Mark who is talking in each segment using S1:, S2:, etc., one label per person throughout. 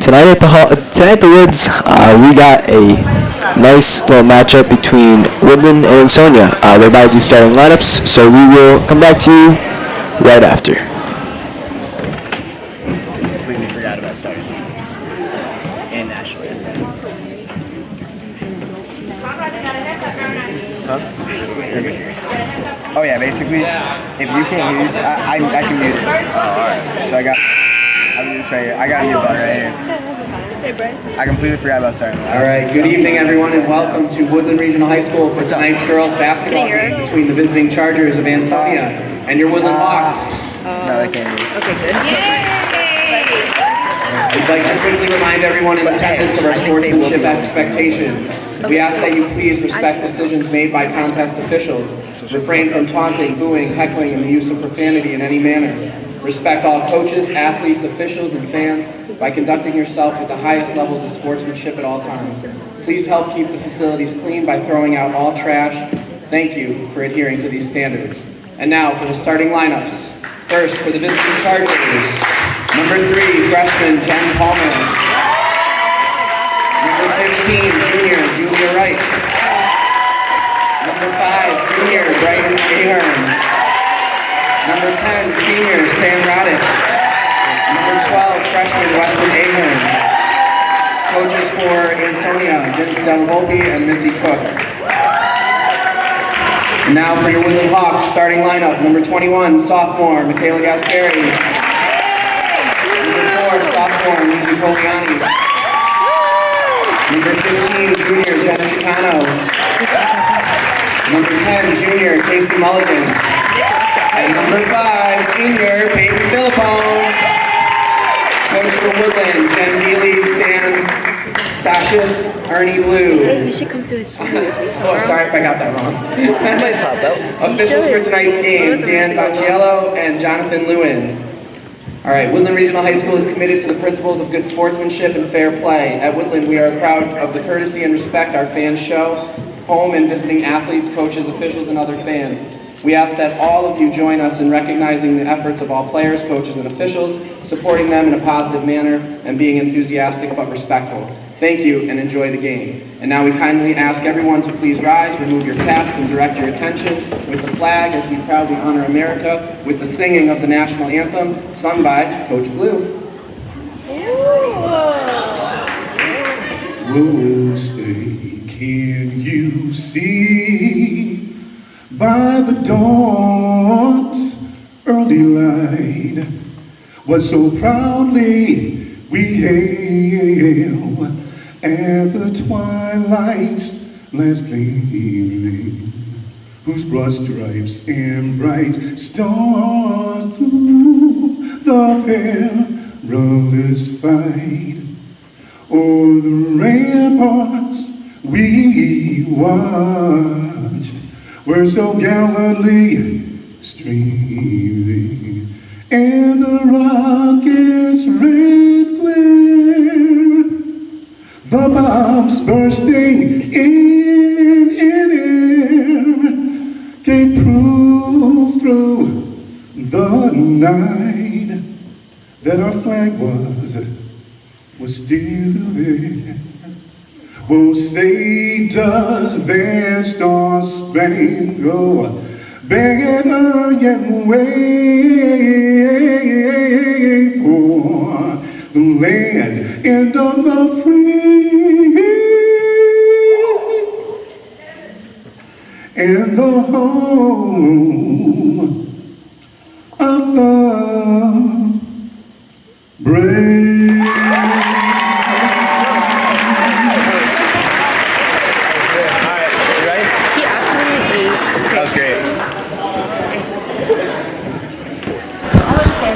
S1: tonight at the Woods, we got a nice little matchup between Woodland and Ansonia. They're about to do starting lineups, so we will come back to you right after.
S2: Completely forgot about starting lineups and national anthem. Huh? Oh yeah, basically, if you can't use, I can mute it. Oh, alright. So I'm just right here. I got a mute button right here.
S3: Hey, Bryce.
S2: I completely forgot about starting lineups.
S4: All right, good evening everyone and welcome to Woodland Regional High School for tonight's girls basketball game between the visiting Chargers of Ansonia and your Woodland Hawks.
S2: No, they can't use.
S3: Okay, good.
S4: We'd like to quickly remind everyone in attendance of our sportsmanship expectations. We ask that you please respect decisions made by contest officials, refrain from taunting, booing, heckling, and the use of profanity in any manner. Respect all coaches, athletes, officials, and fans by conducting yourself with the highest levels of sportsmanship at all times. Please help keep the facilities clean by throwing out all trash. Thank you for adhering to these standards. And now for the starting lineups. First, for the visiting Chargers, number 3, freshman Jen Palmer. Number 15, Julia Wright. Number 5, junior Bryson Ahern. Number 10, senior Sam Roddick. Number 12, freshman Weston Ahern. Coaches for Ansonia, Vince Delvolpe and Missy Cook. And now for your Woodland Hawks starting lineup. Number 21, sophomore Michaela Gaspari. Number 4, sophomore Lizzie Poliani. Number 15, junior Jenna Chicano. Number 10, junior Casey Mulligan. And number 5, senior Peyton Philippone. Coach for Woodland, Jen Neely, Stan Stasius, Ernie Blue.
S3: Hey, you should come to his school with me tomorrow.
S4: Oh, sorry if I got that wrong.
S2: Might pop out.
S4: Officials for tonight's game, Dan Bacciello and Jonathan Lewin. All right, Woodland Regional High School is committed to the principles of good sportsmanship and fair play. At Woodland, we are proud of the courtesy and respect our fans show, home and visiting athletes, coaches, officials, and other fans. We ask that all of you join us in recognizing the efforts of all players, coaches, and officials, supporting them in a positive manner, and being enthusiastic but respectful. Thank you and enjoy the game. And now we kindly ask everyone to please rise, remove your caps, and direct your attention with the flag as we proudly honor America with the singing of the national anthem, sung by Coach Blue.
S5: Oh, say, can you see by the dawn's early light what so proudly we hail at the twilight's last gleaming, whose broad stripes and bright stars through the perilous fight o'er the ramparts we watched were so gallantly streaming, and the rocket's red glare, the bombs bursting in air, gave proof through the night that our flag was still there. Oh, say, does their star-spangled banner yet wave for the land and of the free and the home of the brave?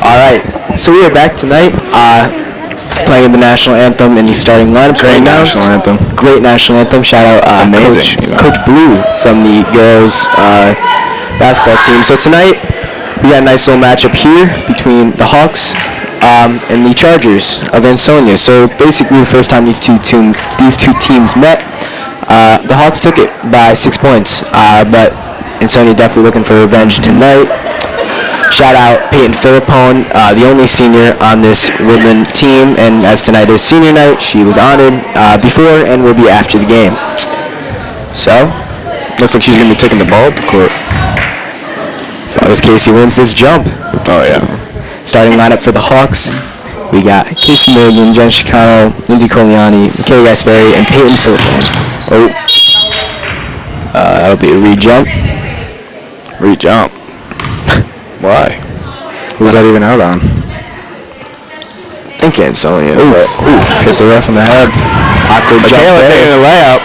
S1: Alright, so we are back tonight, playing the national anthem in the starting lineup.
S6: Great national anthem.
S1: Great national anthem. Shout out
S6: Amazing.
S1: Coach Blue from the girls basketball team. So tonight, we got a nice little matchup here between the Hawks and the Chargers of Ansonia. So basically the first time these two teams met, the Hawks took it by 6 points, but Ansonia definitely looking for revenge tonight. shout out Peyton Philippone, the only senior on this Woodland team, and as tonight is senior night, she was honored before and will be after the game. So,
S6: Looks like she's going to be taking the ball up the court.
S1: as long as Casey wins this jump.
S6: Oh, yeah.
S1: Starting lineup for the Hawks, we got Casey Milligan, Jen Chicano, Lindsay Coliani, Michaela Gasperi, and Peyton Philippone. Oh, that'll be a re-jump.
S6: Re-jump. Why? Who's that even out on?
S1: I think Ansonia.
S6: Ooh, hit the ref in the head.
S1: Awkward jump
S6: Michaela taking
S1: there.
S6: the layup.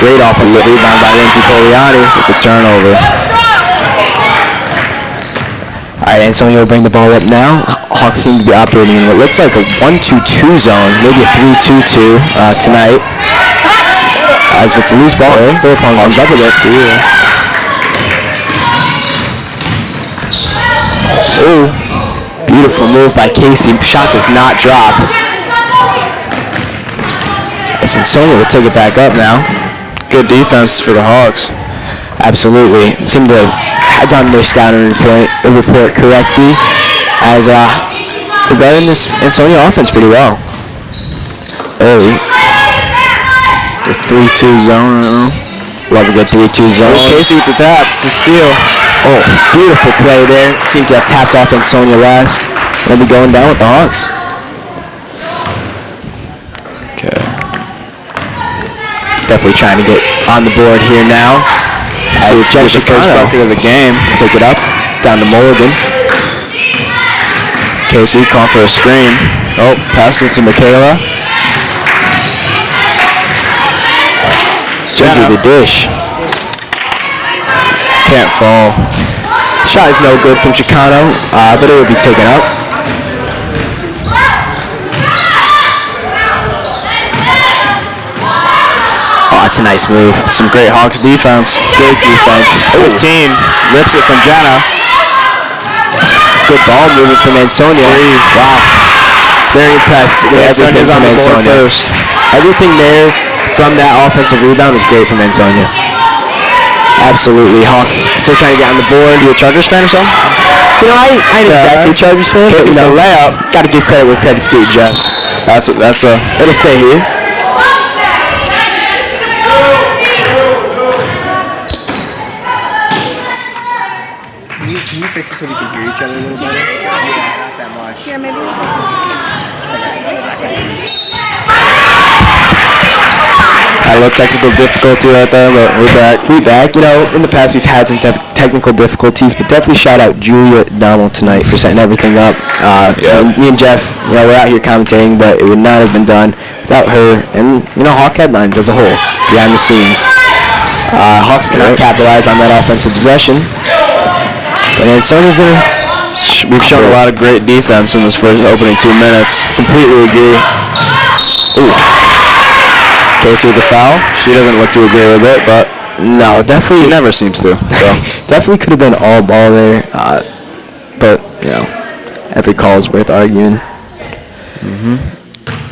S1: Great offensive rebound by Lindsay Coliani.
S6: With the turnover.
S1: All right, Ansonia will bring the ball up now. Hawks seem to be operating in what looks like a 1-2-2 zone, maybe a 3-2-2 tonight. As it's a loose ball. Philippone comes up with it. Oh, beautiful move by Casey. Shot does not drop. As Ansonia will take it back up now.
S6: Good defense for the Hawks.
S1: Absolutely. Seem to have done their scouting report correctly as they're guarding this Ansonia offense pretty well. Early.
S6: The 3-2 zone.
S1: Love a good 3-2 zone.
S6: Casey with the tap. It's a steal.
S1: Oh, beautiful play there. Seemed to have tapped off Ansonia last. They'll be going down with the Hawks.
S6: Okay.
S1: Definitely trying to get on the board here now. As Jen
S6: the first
S1: Chicano
S6: bucket of the game.
S1: take it up, down to Mulligan.
S6: Casey calling for a screen. Oh, pass it to Michaela.
S1: Into the dish.
S6: Can't fall.
S1: Shot is no good from Chicano, but it will be taken up. Oh, that's a nice move.
S6: Some great Hawks defense.
S1: Great defense.
S6: 15. Rips it from Jenna.
S1: Good ball movement from Ansonia. Wow. Very impressed with everything
S6: Ansonia's
S1: from
S6: on the board
S1: Ansonia.
S6: first.
S1: Everything there from that offensive rebound was great from Ansonia. Absolutely. Hawks still trying to get on the board.
S6: You a Chargers fan or something?
S1: You know, I ain't exactly a Chargers fan, but
S6: Casey
S1: you know,
S6: with the layup.
S1: gotta give credit where credit's due, Jeff.
S6: It'll
S1: stay here. Can you fix it so we can hear each other a little better? Yeah, not that much.
S3: Yeah, maybe.
S6: a little technical difficulty right there, but we're back.
S1: We back. You know, in the past we've had some technical difficulties, but definitely shout out Julia Donald tonight for setting everything up. Me and Jeff, you know, we're out here commentating, but it would not have been done without her and, you know, Hawk Headlines as a whole, behind the scenes. Hawks cannot capitalize on that offensive possession. And Ansonia's going to...
S6: We've shown a lot of great defense in this first opening 2 minutes.
S1: Completely agree. Ooh.
S6: Casey with the foul. She doesn't look to agree with it, but
S1: no, definitely.
S6: She never seems to. So.
S1: Definitely could have been all ball there, but you know, every call is worth arguing.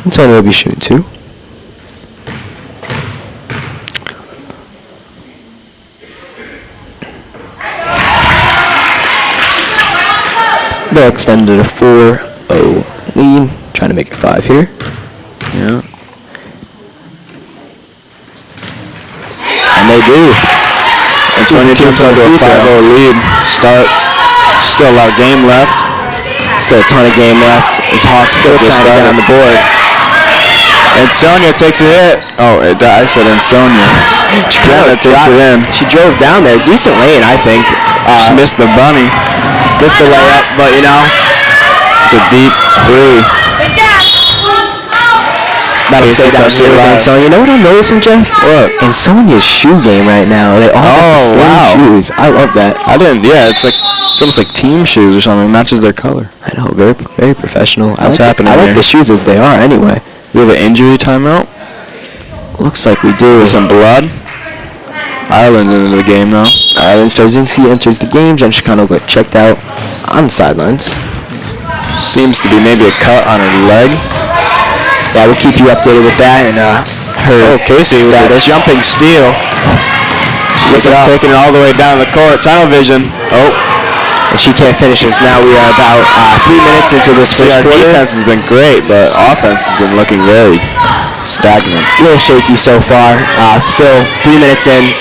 S1: Ansonia will be shooting too. They'll extend it a 4-0 lead, trying to make it 5 here.
S6: Yeah.
S1: And they do.
S6: Ansonia jumps up to a 5-0 lead. Still a lot of game left.
S1: Still a ton of game left. As Hawks still trying to get on the board.
S6: Ansonia takes a hit. Oh, I said Ansonia. Jenna takes it in.
S1: She drove down there. Decent lane, I think.
S6: She missed the bunny.
S1: Missed the layup, but you know.
S6: It's a deep 3.
S1: That'll stay down here with Ansonia. You know what I'm noticing, Jeff?
S6: What?
S1: Ansonia's shoe game right now. They all have the same shoes. I love that.
S6: It's almost like team shoes or something. It matches their color.
S1: I know, very, very professional.
S6: What's happening
S1: I like
S6: here?
S1: the shoes as they are anyway.
S6: We have an injury timeout.
S1: Looks like we do.
S6: With some blood. Ireland's into the game now.
S1: Ireland Starzinski enters the game. Jen Chicano got checked out on the sidelines.
S6: Seems to be maybe a cut on her leg.
S1: Yeah, we'll keep you updated with that and her
S6: Casey with a jumping steal. Taking it all the way down the court. Tunnel vision. Oh,
S1: and she can't finish us. Now we are about 3 minutes into this
S6: See,
S1: first
S6: our
S1: quarter.
S6: defense has been great, but offense has been looking very stagnant.
S1: A little shaky so far. Still 3 minutes in,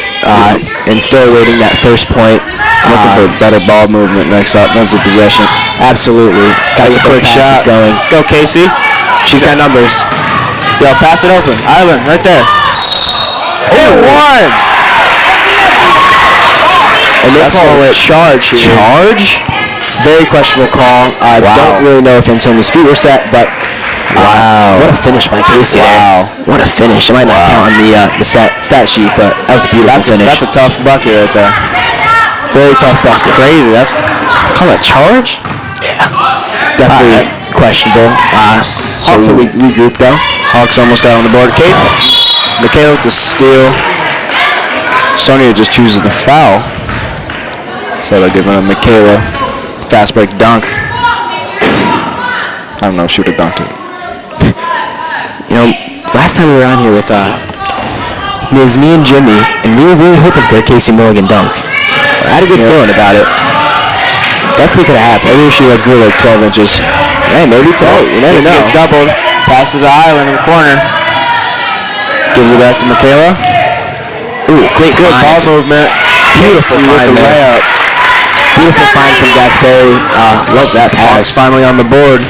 S1: and still awaiting that first point.
S6: Looking for better ball movement next offensive possession.
S1: Absolutely. Gotta get those
S6: Quick
S1: passes
S6: shot.
S1: going.
S6: Let's go, Casey.
S1: She's got numbers.
S6: Yo, pass it open. Island, right there. Oh, one.
S1: And they
S6: That's
S1: call
S6: what
S1: it charge here.
S6: Charge?
S1: Very questionable call. I don't really know if Ansonia's feet were set, but what a finish by Casey there. What a finish. It might not count on the stat sheet, but that was a beautiful finish.
S6: That's a tough bucket right there.
S1: very tough basket.
S6: Crazy. That's call that charge?
S1: Yeah. Definitely questionable. Hawks will regroup though.
S6: Hawks almost got on the board. Case. Michaela with the steal. Sonia just chooses the foul. So they're giving Michaela fast break dunk. I don't know if she would have dunked it.
S1: You know, last time we were on here with it was me and Jimmy, and we were really hoping for a Casey Mulligan dunk. I had a good feeling about it. Definitely could have happened.
S6: Maybe if she grew like 12 inches.
S1: Hey, maybe tonight. You never
S6: Casey
S1: know.
S6: gets doubled. Passes to Island in the corner. Gives it back to Michaela.
S1: Ooh, great
S6: Good
S1: find.
S6: ball movement.
S1: Beautiful
S6: Casey with
S1: find
S6: the
S1: there.
S6: layup.
S1: Beautiful find from Gasperry. Love that
S6: Hawks
S1: pass.
S6: finally on the board.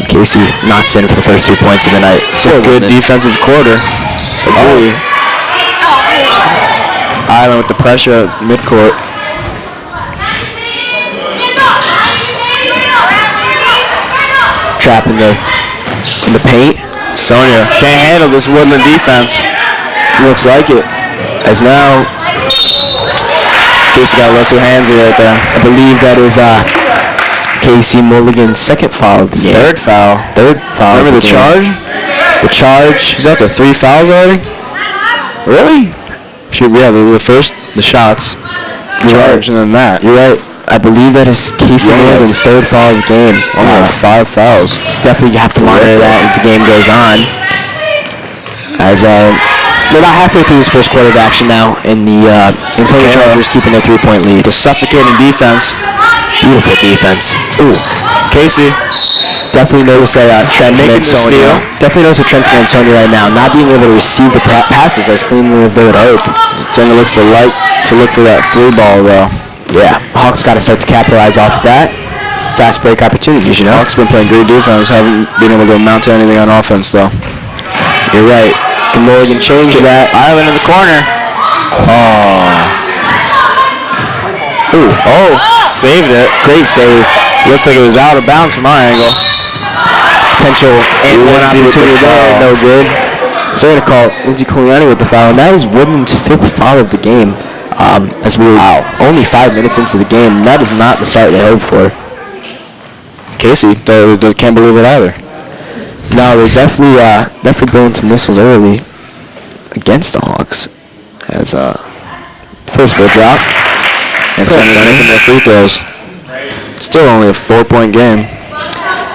S1: Casey knocks in for the first 3 points of the night.
S6: So good defensive quarter.
S1: Agree.
S6: Island with the pressure at midcourt.
S1: Trap in the paint.
S6: Sonia can't handle this Woodland defense.
S1: Looks like it. As now,
S6: Casey got a little too handsy right there.
S1: I believe that is Casey Mulligan's second foul of the game.
S6: Third foul.
S1: of
S6: Remember the
S1: game.
S6: charge?
S1: The charge.
S6: She's up to 3 fouls already? Really? The shots. Charge, and then that.
S1: You're right. I believe that is Casey Mulligan's third foul of the game.
S6: Only 5 fouls.
S1: Definitely have to monitor that as the game goes on. As we're about halfway through this first quarter of action now, and the Ansonia Chargers keeping their 3-point lead.
S6: The suffocating defense.
S1: Beautiful defense. Ooh,
S6: Casey.
S1: definitely notice a trend from
S6: Making the
S1: Ansonia.
S6: steal.
S1: Definitely notice a trend from Ansonia right now, not being able to receive the passes as cleanly as they would hope.
S6: Sonia looks to look for that 3 ball though.
S1: Yeah, Hawks got to start to capitalize off of that. Fast break opportunities, you know.
S6: Hawks been playing great defense, haven't been able to amount to anything on offense though.
S1: You're right. Can Mulligan change that?
S6: Island in the corner. Oh, saved it.
S1: Great save.
S6: Looked like it was out of bounds from our angle.
S1: Potential and one
S6: Lindsay with the
S1: opportunity there.
S6: foul.
S1: No good. So we're going to call Lindsay Culiani with the foul. And that is Woodland's 5th foul of the game. As we were only 5 minutes into the game. That is not the start they hoped for.
S6: Casey can't believe it either.
S1: No, they're definitely blowing some whistles early against the Hawks. As first will drop.
S6: And Sonia's making their free throws. Still only a 4-point game.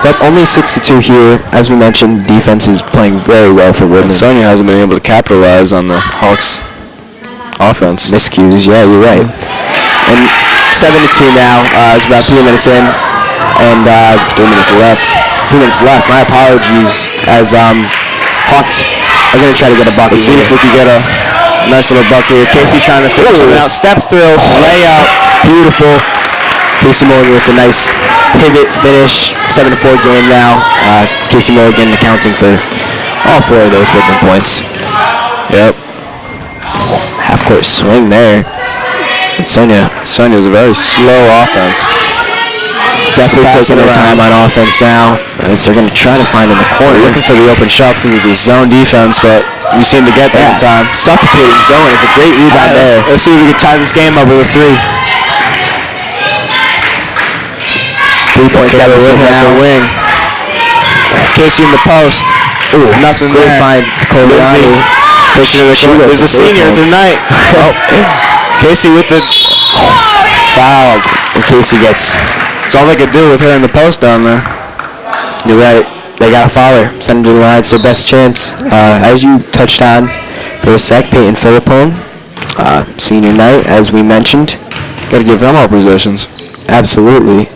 S1: Yep, only 6-2 here. As we mentioned, defense is playing very well for Woodland.
S6: Sonia hasn't been able to capitalize on the Hawks' offense.
S1: Miscues, yeah, you're right. And 7-2 now. It's about 3 minutes in, and
S6: 3 minutes left.
S1: 2 minutes left. My apologies. As Hawks are going to try to get a bucket.
S6: Let's see if we can get a nice little buck here. Casey trying to figure something out. Step through, layup.
S1: Beautiful. Casey Mulligan with a nice pivot finish. 7-4 game now. Casey Mulligan accounting for all 4 of those Woodland points.
S6: Yep.
S1: Half-court swing there. And
S6: Sonia's a very slow offense.
S1: definitely
S6: Pass
S1: taking
S6: it
S1: their time
S6: around.
S1: on offense now. As they're going to try to find in the corner.
S6: Looking for the open shots because of the zone defense, but we seem to get that in time.
S1: Suffocating zone. It's a great rebound there.
S6: Let's see if we can tie this game up with a 3.
S1: 3-point deficit now.
S6: The wing. Casey in the post.
S1: Ooh,
S6: Nothing
S1: great
S6: there.
S1: find.
S6: Lindsay. There's a senior tonight. Casey with the
S1: Fouled. And Casey gets.
S6: That's all they could do with her in the post down there.
S1: You're right. They got to foul her. Send her to the line. It's their best chance. As you touched on for a sec, Peyton Philippone, senior night, as we mentioned.
S6: Got to give them all possessions.
S1: Absolutely.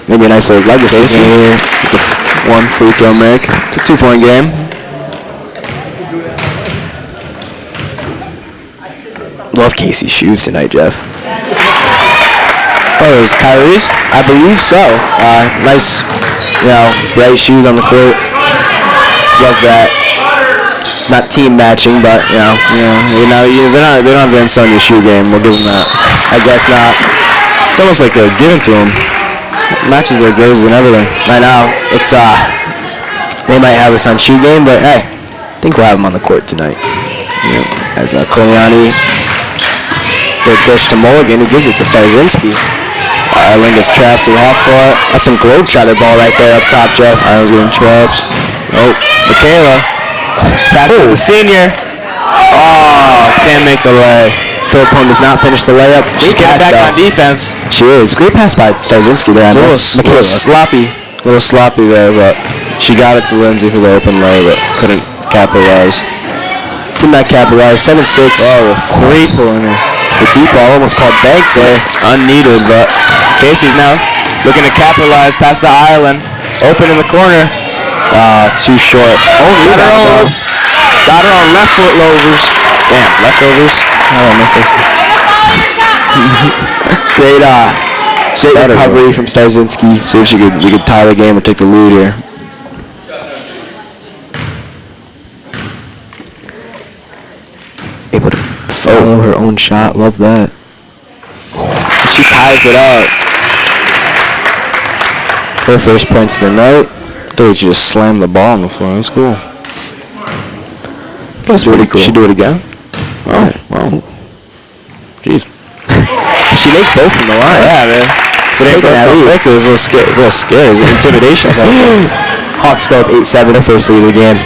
S1: Maybe a nice little legacy
S6: Casey
S1: game here.
S6: with the one free throw make. It's a 2-point game.
S1: Love Casey's shoes tonight, Jeff.
S6: Oh, it was Kyrie's?
S1: I believe so. Nice, bright shoes on the court. Love that. Not team matching, but
S6: They don't have the Ansonia shoe game. We'll give them that.
S1: I guess not.
S6: It's almost like they're giving to them. Matches their jerseys and everything.
S1: I know. It's they might have us on shoe game, but hey, I think we'll have them on the court tonight. As Koliani, the dish to Mulligan, who gives it to Starzinski.
S6: Ireland gets trapped to the half court.
S1: That's some globetrotter ball right there up top, Jeff.
S6: Ireland's getting trapped. Oh, Michaela. Pass to the senior. Oh, can't make the lay.
S1: Philippone does not finish the layup.
S6: She's getting back on defense.
S1: She is. Great pass by Starzinski there.
S6: It's a little sloppy there, but she got it to Lindsay for the open lay, but couldn't capitalize.
S1: Did not capitalize. 7-6.
S6: Oh, the three-pointer.
S1: The deep ball almost called banks there.
S6: It's unneeded, but Casey's now looking to capitalize past the Ireland. Open in the corner. Too short. Got her on left foot levers. Damn, leftovers. Oh, I missed this.
S1: Great recovery from Starzinski.
S6: See if we could tie the game or take the lead here.
S1: Able to follow her own shot. Love that.
S6: She ties it up.
S1: Her first points of the night.
S6: Dude, she just slammed the ball on the floor. That's cool.
S1: That's pretty cool.
S6: She do it again? Oh, wow. Jeez.
S1: She makes both from the line.
S6: Yeah, man. But it was a little scary. It's a little scary. It's intimidation.
S1: Hawks go up 8-7, their first lead of the game.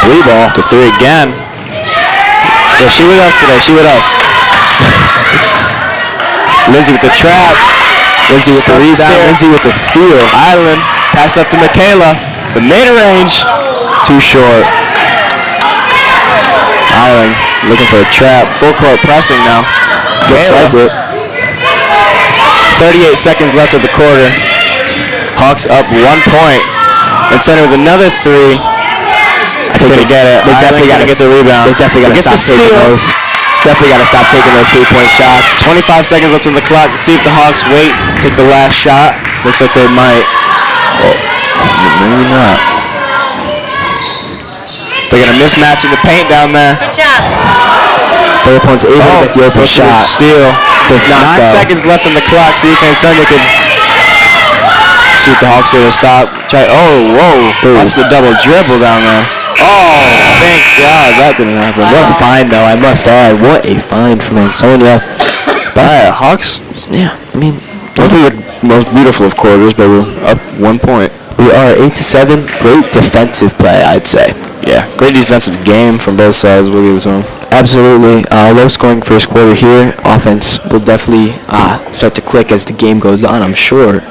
S6: Three ball to three again. Yeah, she with us today. She with us. Lindsay with the trap. Lindsay with the rebound.
S1: Lindsay with the steal.
S6: Ireland pass up to Michaela. The mid-range. Too short. Ireland looking for a trap. Full court pressing now.
S1: Looks like it.
S6: 38 seconds left of the quarter. Hawks up 1 point. And center with another three.
S1: I think they get it.
S6: They definitely got to get the rebound.
S1: They definitely got to stop taking those. Definitely got to stop taking those 3-point shots.
S6: 25 seconds left on the clock. Let's see if the Hawks wait, take the last shot. Looks like they might. Oh, maybe not. They're going to mismatch in the paint down there.
S3: Good job.
S1: Philippone's able to get the open shot.
S6: Steal.
S1: Does not
S6: 9
S1: go.
S6: seconds left on the clock. See if Ansonia can see if the Hawks are going to stop. Try. Oh, whoa. That's the double dribble down there. Oh, thank God that didn't happen.
S1: What a find, though, I must add. What a find from Ansonia.
S6: Alright, Hawks.
S1: Yeah, I mean,
S6: Don't be the most beautiful of quarters, but we're up 1 point.
S1: we are 8-7. Great defensive play, I'd say.
S6: Yeah, great defensive game from both sides. We'll give it to them.
S1: Absolutely. Low-scoring first quarter here. Offense will definitely start to click as the game goes on, I'm sure.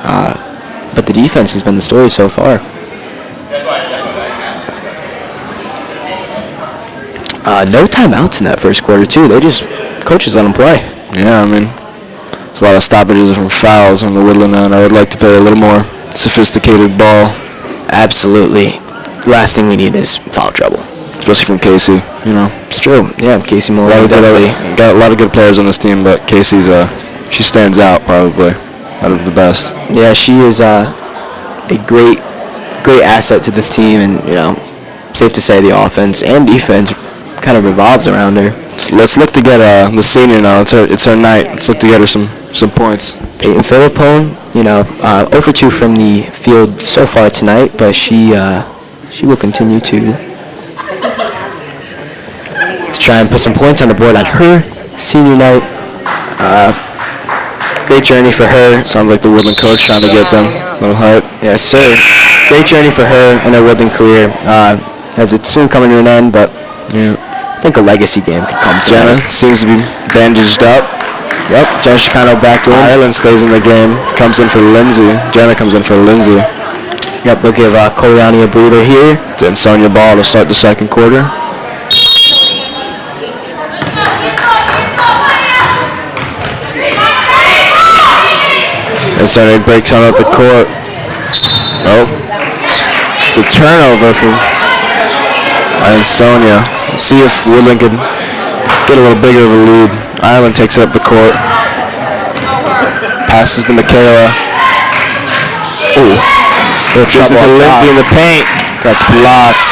S1: But the defense has been the story so far. No timeouts in that first quarter, too. Coaches let them play.
S6: Yeah, I mean, there's a lot of stoppages from fouls on the Woodland end. I would like to play a little more sophisticated ball.
S1: Absolutely. Last thing we need is foul trouble.
S6: Especially from Casey, you know.
S1: It's true. Yeah, Casey Moore definitely.
S6: Got a lot of good players on this team, but Casey's, she stands out probably out of the best.
S1: Yeah, she is a great asset to this team, and, safe to say the offense and defense kind of revolves around her.
S6: Let's look to get the senior now. It's her night. Let's look to get her some points.
S1: Peyton Philippone, 0 for 2 from the field so far tonight, but she will continue to try and put some points on the board on her senior night. Great journey for her.
S6: Sounds like the Woodland coach trying to get them a little hype.
S1: Yes, sir. Great journey for her in her Woodland career. As it's soon coming to an end, but
S6: yeah.
S1: I think a legacy game could come to
S6: Jenna seems to be bandaged up.
S1: Yep, Jenna Chicano back in.
S6: Ireland stays in the game. Comes in for Lindsay. Jenna comes in for Lindsay.
S1: Yep, they'll give Koliani a breather here.
S6: Then Sonia ball to start the second quarter. Ansonia breaks on up the court. Oh, it's a turnover for Ansonia. Let's see if Woodland can get a little bigger of a lead. Ireland takes up the court. Passes to Michaela. Ooh. Gives it to Lindsay in the paint. That's blocked.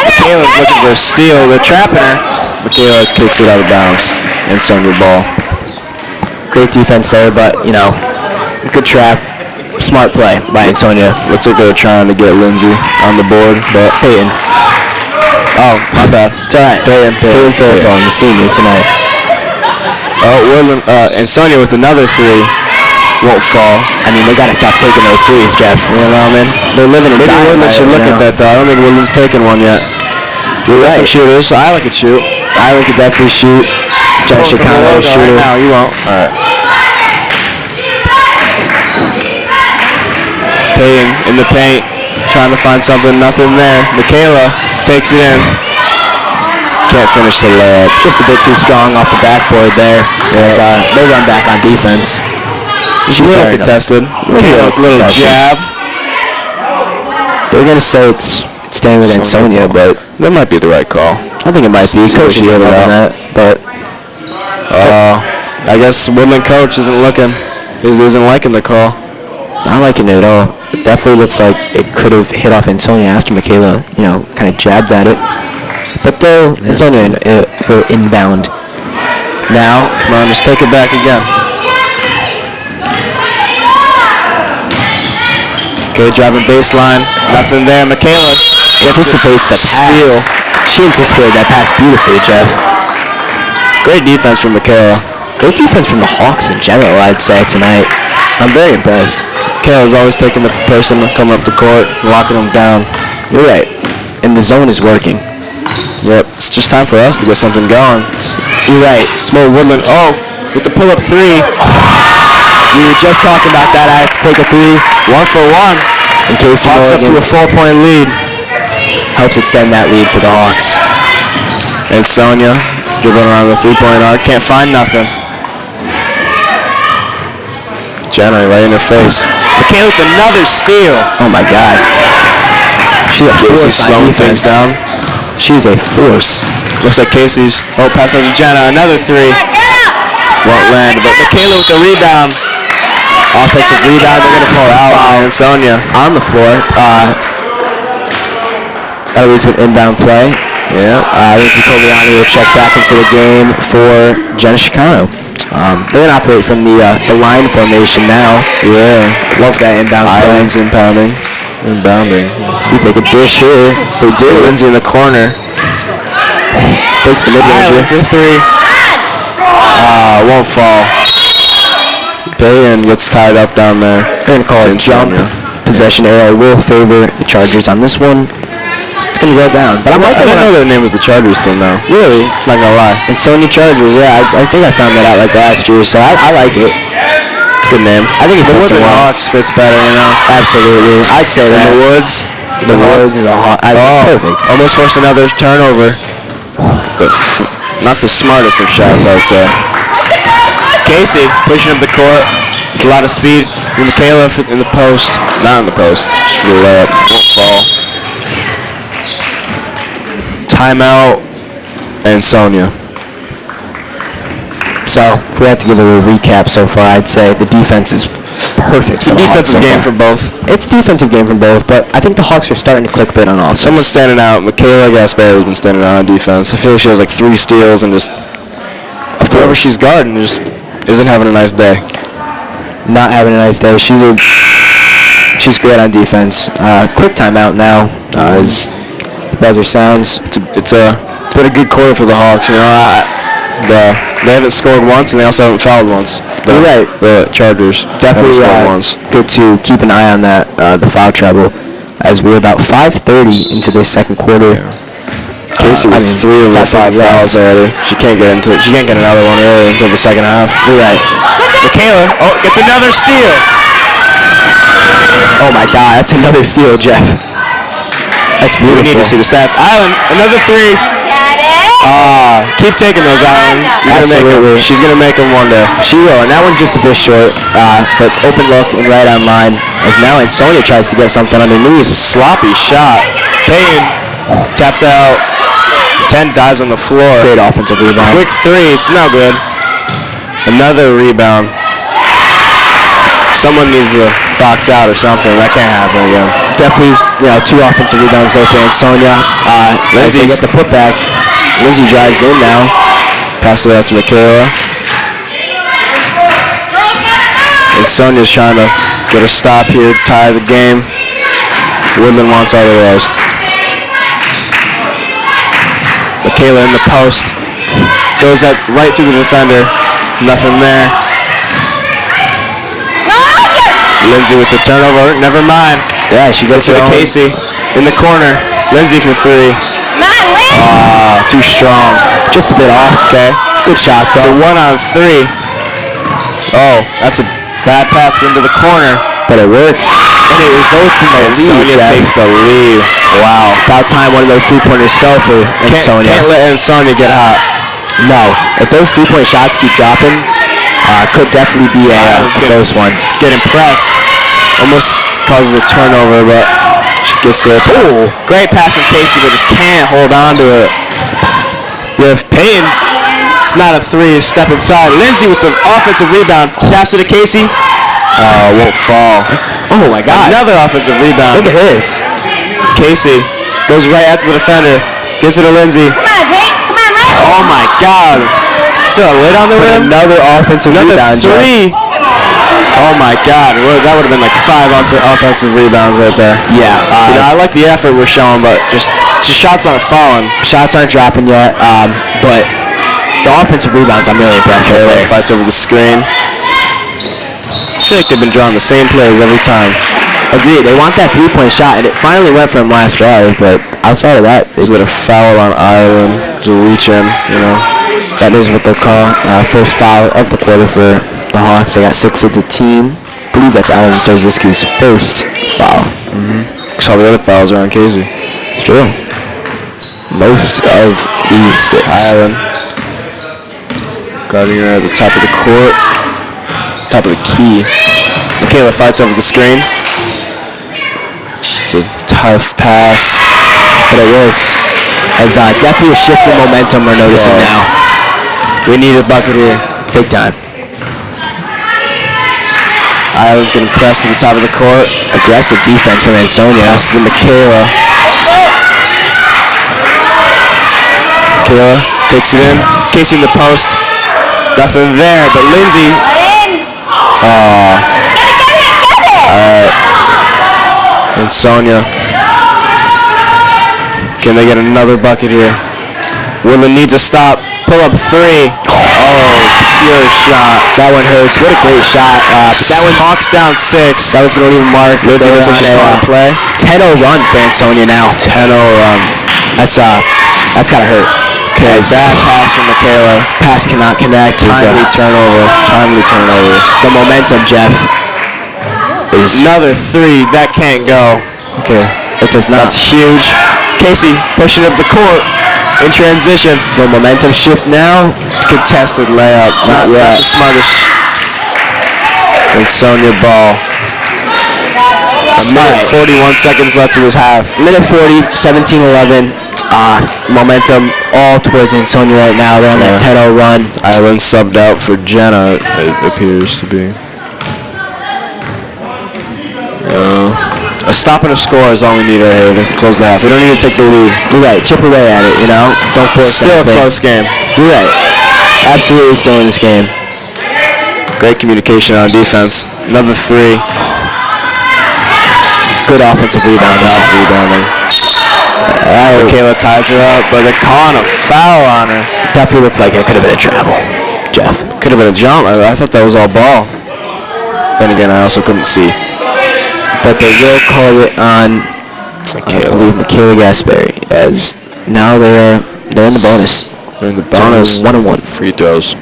S6: Michaela's looking for a steal. They're trapping her. Michaela kicks it out of bounds. Ansonia ball.
S1: Great defense there, but, you know, good trap. Smart play by Ansonia.
S6: Looks like they're trying to get Lindsay on the board, but
S1: Peyton.
S6: oh, my bad.
S1: It's all right. Peyton Philippon, the senior tonight.
S6: Oh, Woodland, Ansonia with another three. Won't fall.
S1: I mean, they got to stop taking those threes, Jeff. You know what I mean? They're living in
S6: Maybe
S1: dying
S6: Woodland
S1: right
S6: should look
S1: now.
S6: at that, though. I don't think Woodland's taken one yet.
S1: You're
S6: Got
S1: right.
S6: some shooters, so I like it shoot.
S1: Ireland could definitely shoot. John Chicano shooter.
S6: Right now, you won't. All right. Payton in the paint, trying to find something. Nothing there. Michaela takes it in. Can't finish the layup.
S1: Just a bit too strong off the backboard there.
S6: Yeah.
S1: They run back on defense.
S6: She's a little contested. Michaela with a little jab.
S1: They're going to say it's staying with Ansonia, but
S6: That might be the right call.
S1: I think it might be.
S6: See what
S1: Coach
S6: she
S1: is
S6: hit it
S1: loving
S6: out.
S1: that, but
S6: I guess Woodland coach isn't looking. Isn't liking the call.
S1: not liking it at all. It definitely looks like it could have hit off Ansonia after Michaela, you know, kind of jabbed at it. But though, Ansonia will inbound.
S6: Now, come on, just take it back again. Okay, driving baseline. Nothing there. Michaela
S1: Anticipates the
S6: steal.
S1: pass. She anticipated that pass beautifully, Jeff.
S6: Great defense from Michaela.
S1: Great defense from the Hawks in general, I'd say, tonight. I'm very impressed.
S6: Michaela's always taking the person coming up the court, locking them down.
S1: You're right. And the zone is working.
S6: Yep, it's just time for us to get something going.
S1: You're right.
S6: It's more Woodland. Oh, with the pull-up three.
S1: We were just talking about that. I had to take a three.
S6: 1 for 1.
S1: In case
S6: Hawks up to a 4-point lead.
S1: helps extend that lead for the Hawks.
S6: And Sonia dribbling around the three-point arc. Can't find nothing. Jenner right in her face. Michaela with another steal.
S1: Oh my God. She's a force on
S6: slowing things
S1: defense.
S6: down.
S1: She's a force.
S6: Looks like Casey's. Oh, pass out to Jenna. Another three. Won't land. But Michaela with the rebound. Offensive rebound. They're going to call out on Sonia.
S1: On the floor. That leads to an inbound play.
S6: Yeah.
S1: Lindsay Cogliani will check back into the game for Jenna Chicano. They're going to operate from the line formation now.
S6: Yeah.
S1: Love that inbound play.
S6: Islands impounding. Inbounding.
S1: See if they can dish here. They do.
S6: Lindsay in the corner.
S1: Takes the mid-range.
S6: Island for three. Won't fall. Payton gets tied up down there.
S1: They're going to call it jump. Possession arrow will favor the Chargers on this one. It's going to go down. But
S6: I didn't know their name was the Chargers till now.
S1: Really?
S6: Not gonna lie.
S1: And Sony Chargers, yeah, I think I found that out like last year, so I like it.
S6: It's a good name.
S1: I think it
S6: The
S1: fits
S6: Woodland
S1: well.
S6: Hawks fits better, you know.
S1: Absolutely. I'd say
S6: In
S1: that.
S6: the Woods.
S1: The Woods is a hot. It's perfect.
S6: Almost forced another turnover. But not the smartest of shots, I'd say. Casey pushing up the court. A lot of speed. And Michaela in the post. Not in the post. Just for the layup. Won't fall. Timeout. And Sonia.
S1: So, if we had to give a little recap so far, I'd say the defense is perfect. For the Hawks
S6: Defensive
S1: so
S6: game
S1: far.
S6: for both.
S1: It's a defensive game from both, but I think the Hawks are starting to click a bit on offense.
S6: Someone's standing out. Michaela Gaspar has been standing out on defense. I feel like she has like 3 steals and just whoever she's guarding just isn't having a nice day.
S1: Not having a nice day. She's great on defense. Quick timeout now. As the buzzer sounds.
S6: It's been a good quarter for the Hawks. You know, they haven't scored once and they also haven't fouled once.
S1: You're right.
S6: The Chargers
S1: Definitely
S6: haven't scored once.
S1: good to keep an eye on that, the foul trouble, as we're about 5:30 into this second quarter.
S6: Casey was 3 of the 5 fouls already. She can't get into it. She can't get another one really until the second half.
S1: You're right.
S6: Michaela, gets another steal.
S1: Oh my God, that's another steal, Jeff. That's beautiful.
S6: We need to see the stats. Island, another 3. Keep taking those, Alan.
S1: Absolutely.
S6: She's gonna make them one day.
S1: She will, and that one's just a bit short. But open look and right on line. As now Ansonia tries to get something underneath.
S6: Sloppy shot. Payne taps out. 10 dives on the floor.
S1: Great offensive rebound.
S6: Quick three. It's no good. Another rebound. Someone needs to box out or something. That can't happen again.
S1: Definitely, 2 offensive rebounds there for Ansonia. As they get the putback, Lindsay drives in now.
S6: Pass it out to Michaela. Ansonia's trying to get a stop here, tie the game. Woodland wants otherwise. Michaela in the post. Goes up right through the defender. Nothing there. Lindsay with the turnover. Never mind.
S1: Yeah, she gets
S6: To
S1: it on.
S6: Casey in the corner. Lindsay for three. Too strong.
S1: Just a bit off.
S6: Okay.
S1: Good shot,
S6: It's a
S1: though.
S6: 1-on-3. Oh, that's a bad pass into the corner.
S1: But it works. And it results in the lead,
S6: Ansonia
S1: Jeff.
S6: takes the lead. Wow.
S1: About time one of those three-pointers fell for Ansonia.
S6: Can't let Ansonia get hot.
S1: No. If those three-point shots keep dropping, could definitely be a close one.
S6: Get impressed. Almost causes a turnover, but she gets there. Ooh, great pass from Casey, but just can't hold on to it. You have Payne. It's not a three. Step inside. Lindsay with the offensive rebound. Taps it to Casey. Won't fall.
S1: Oh, my God.
S6: Another offensive rebound.
S1: Look at this.
S6: Casey goes right after the defender. Gives it to Lindsay. Oh, my God. Is there a lid on the rim?
S1: Another offensive rebound, Jeff.
S6: Three. Oh my God, that would have been like 5 offensive rebounds right there.
S1: Yeah.
S6: I like the effort we're showing, but just shots aren't falling.
S1: Shots aren't dropping yet, but the offensive rebounds, I'm really impressed with.
S6: Taylor fights over the screen. I feel like they've been drawing the same plays every time.
S1: Agreed. They want that three-point shot, and it finally went for them last drive, but outside of that,
S6: Is it a foul on Ireland to reach in,
S1: that is what they'll call first foul of the quarter for the Hawks. They got 6 as a team. I believe that's Alan Starzyski's first foul.
S6: Because all the other fouls are on Casey.
S1: It's true. Most of these 6.
S6: Ireland. Guarding her at the top of the court. Top of the key. Michaela fights over the screen. It's a tough pass.
S1: But it works. As it's definitely a shift in momentum we're noticing now.
S6: We need a bucket here.
S1: Big time.
S6: Ireland's getting pressed to the top of the court.
S1: Aggressive defense from Ansonia.
S6: Pass to Michaela. Michaela takes it in. Casey in the post. Nothing there, but Lindsay. Alright. Ansonia. Can they get another bucket here? Woodland needs a stop. Pull up 3. Oh, pure shot.
S1: That one hurts. What a great shot.
S6: That one Hawks down 6.
S1: That was going to leave a mark.
S6: Lindsay looks like she's calling a play.
S1: 10-0 run for Ansonia now.
S6: 10-0 run.
S1: That's gotta hurt.
S6: Okay, bad pass from Michaela.
S1: Pass cannot connect.
S6: Timely turnover.
S1: The momentum, Jeff. Is
S6: Another 3. That can't go.
S1: okay. It does not.
S6: That's huge. Casey pushing up the court in transition.
S1: The momentum shift now.
S6: Contested layup. Not
S1: yet.
S6: the smartest. Ansonia ball. A minute 41 seconds left in this half.
S1: Minute 40, 17-11. Momentum all towards Ansonia right now. They're on that 10-0 run.
S6: Ireland subbed out for Jenna, it appears to be. A stop and a score is all we need right here to close the half. We don't need to take the lead.
S1: You're right. Chip away at it, Don't force
S6: Still a
S1: anything.
S6: close game.
S1: You're right. Absolutely still in this game.
S6: Great communication on defense. Another 3.
S1: Good offensive rebound.
S6: Rebounding. Michaela ties her up, but they're calling a foul on her.
S1: Definitely looks like it could have been a travel, Jeff.
S6: Could have been a jump. I thought that was all ball. Then again, I also couldn't see.
S1: But they will call it on, I believe, Michaela Gaspari, as now they're in the bonus.
S6: They're in the bonus.
S1: 1-1.
S6: Free throws.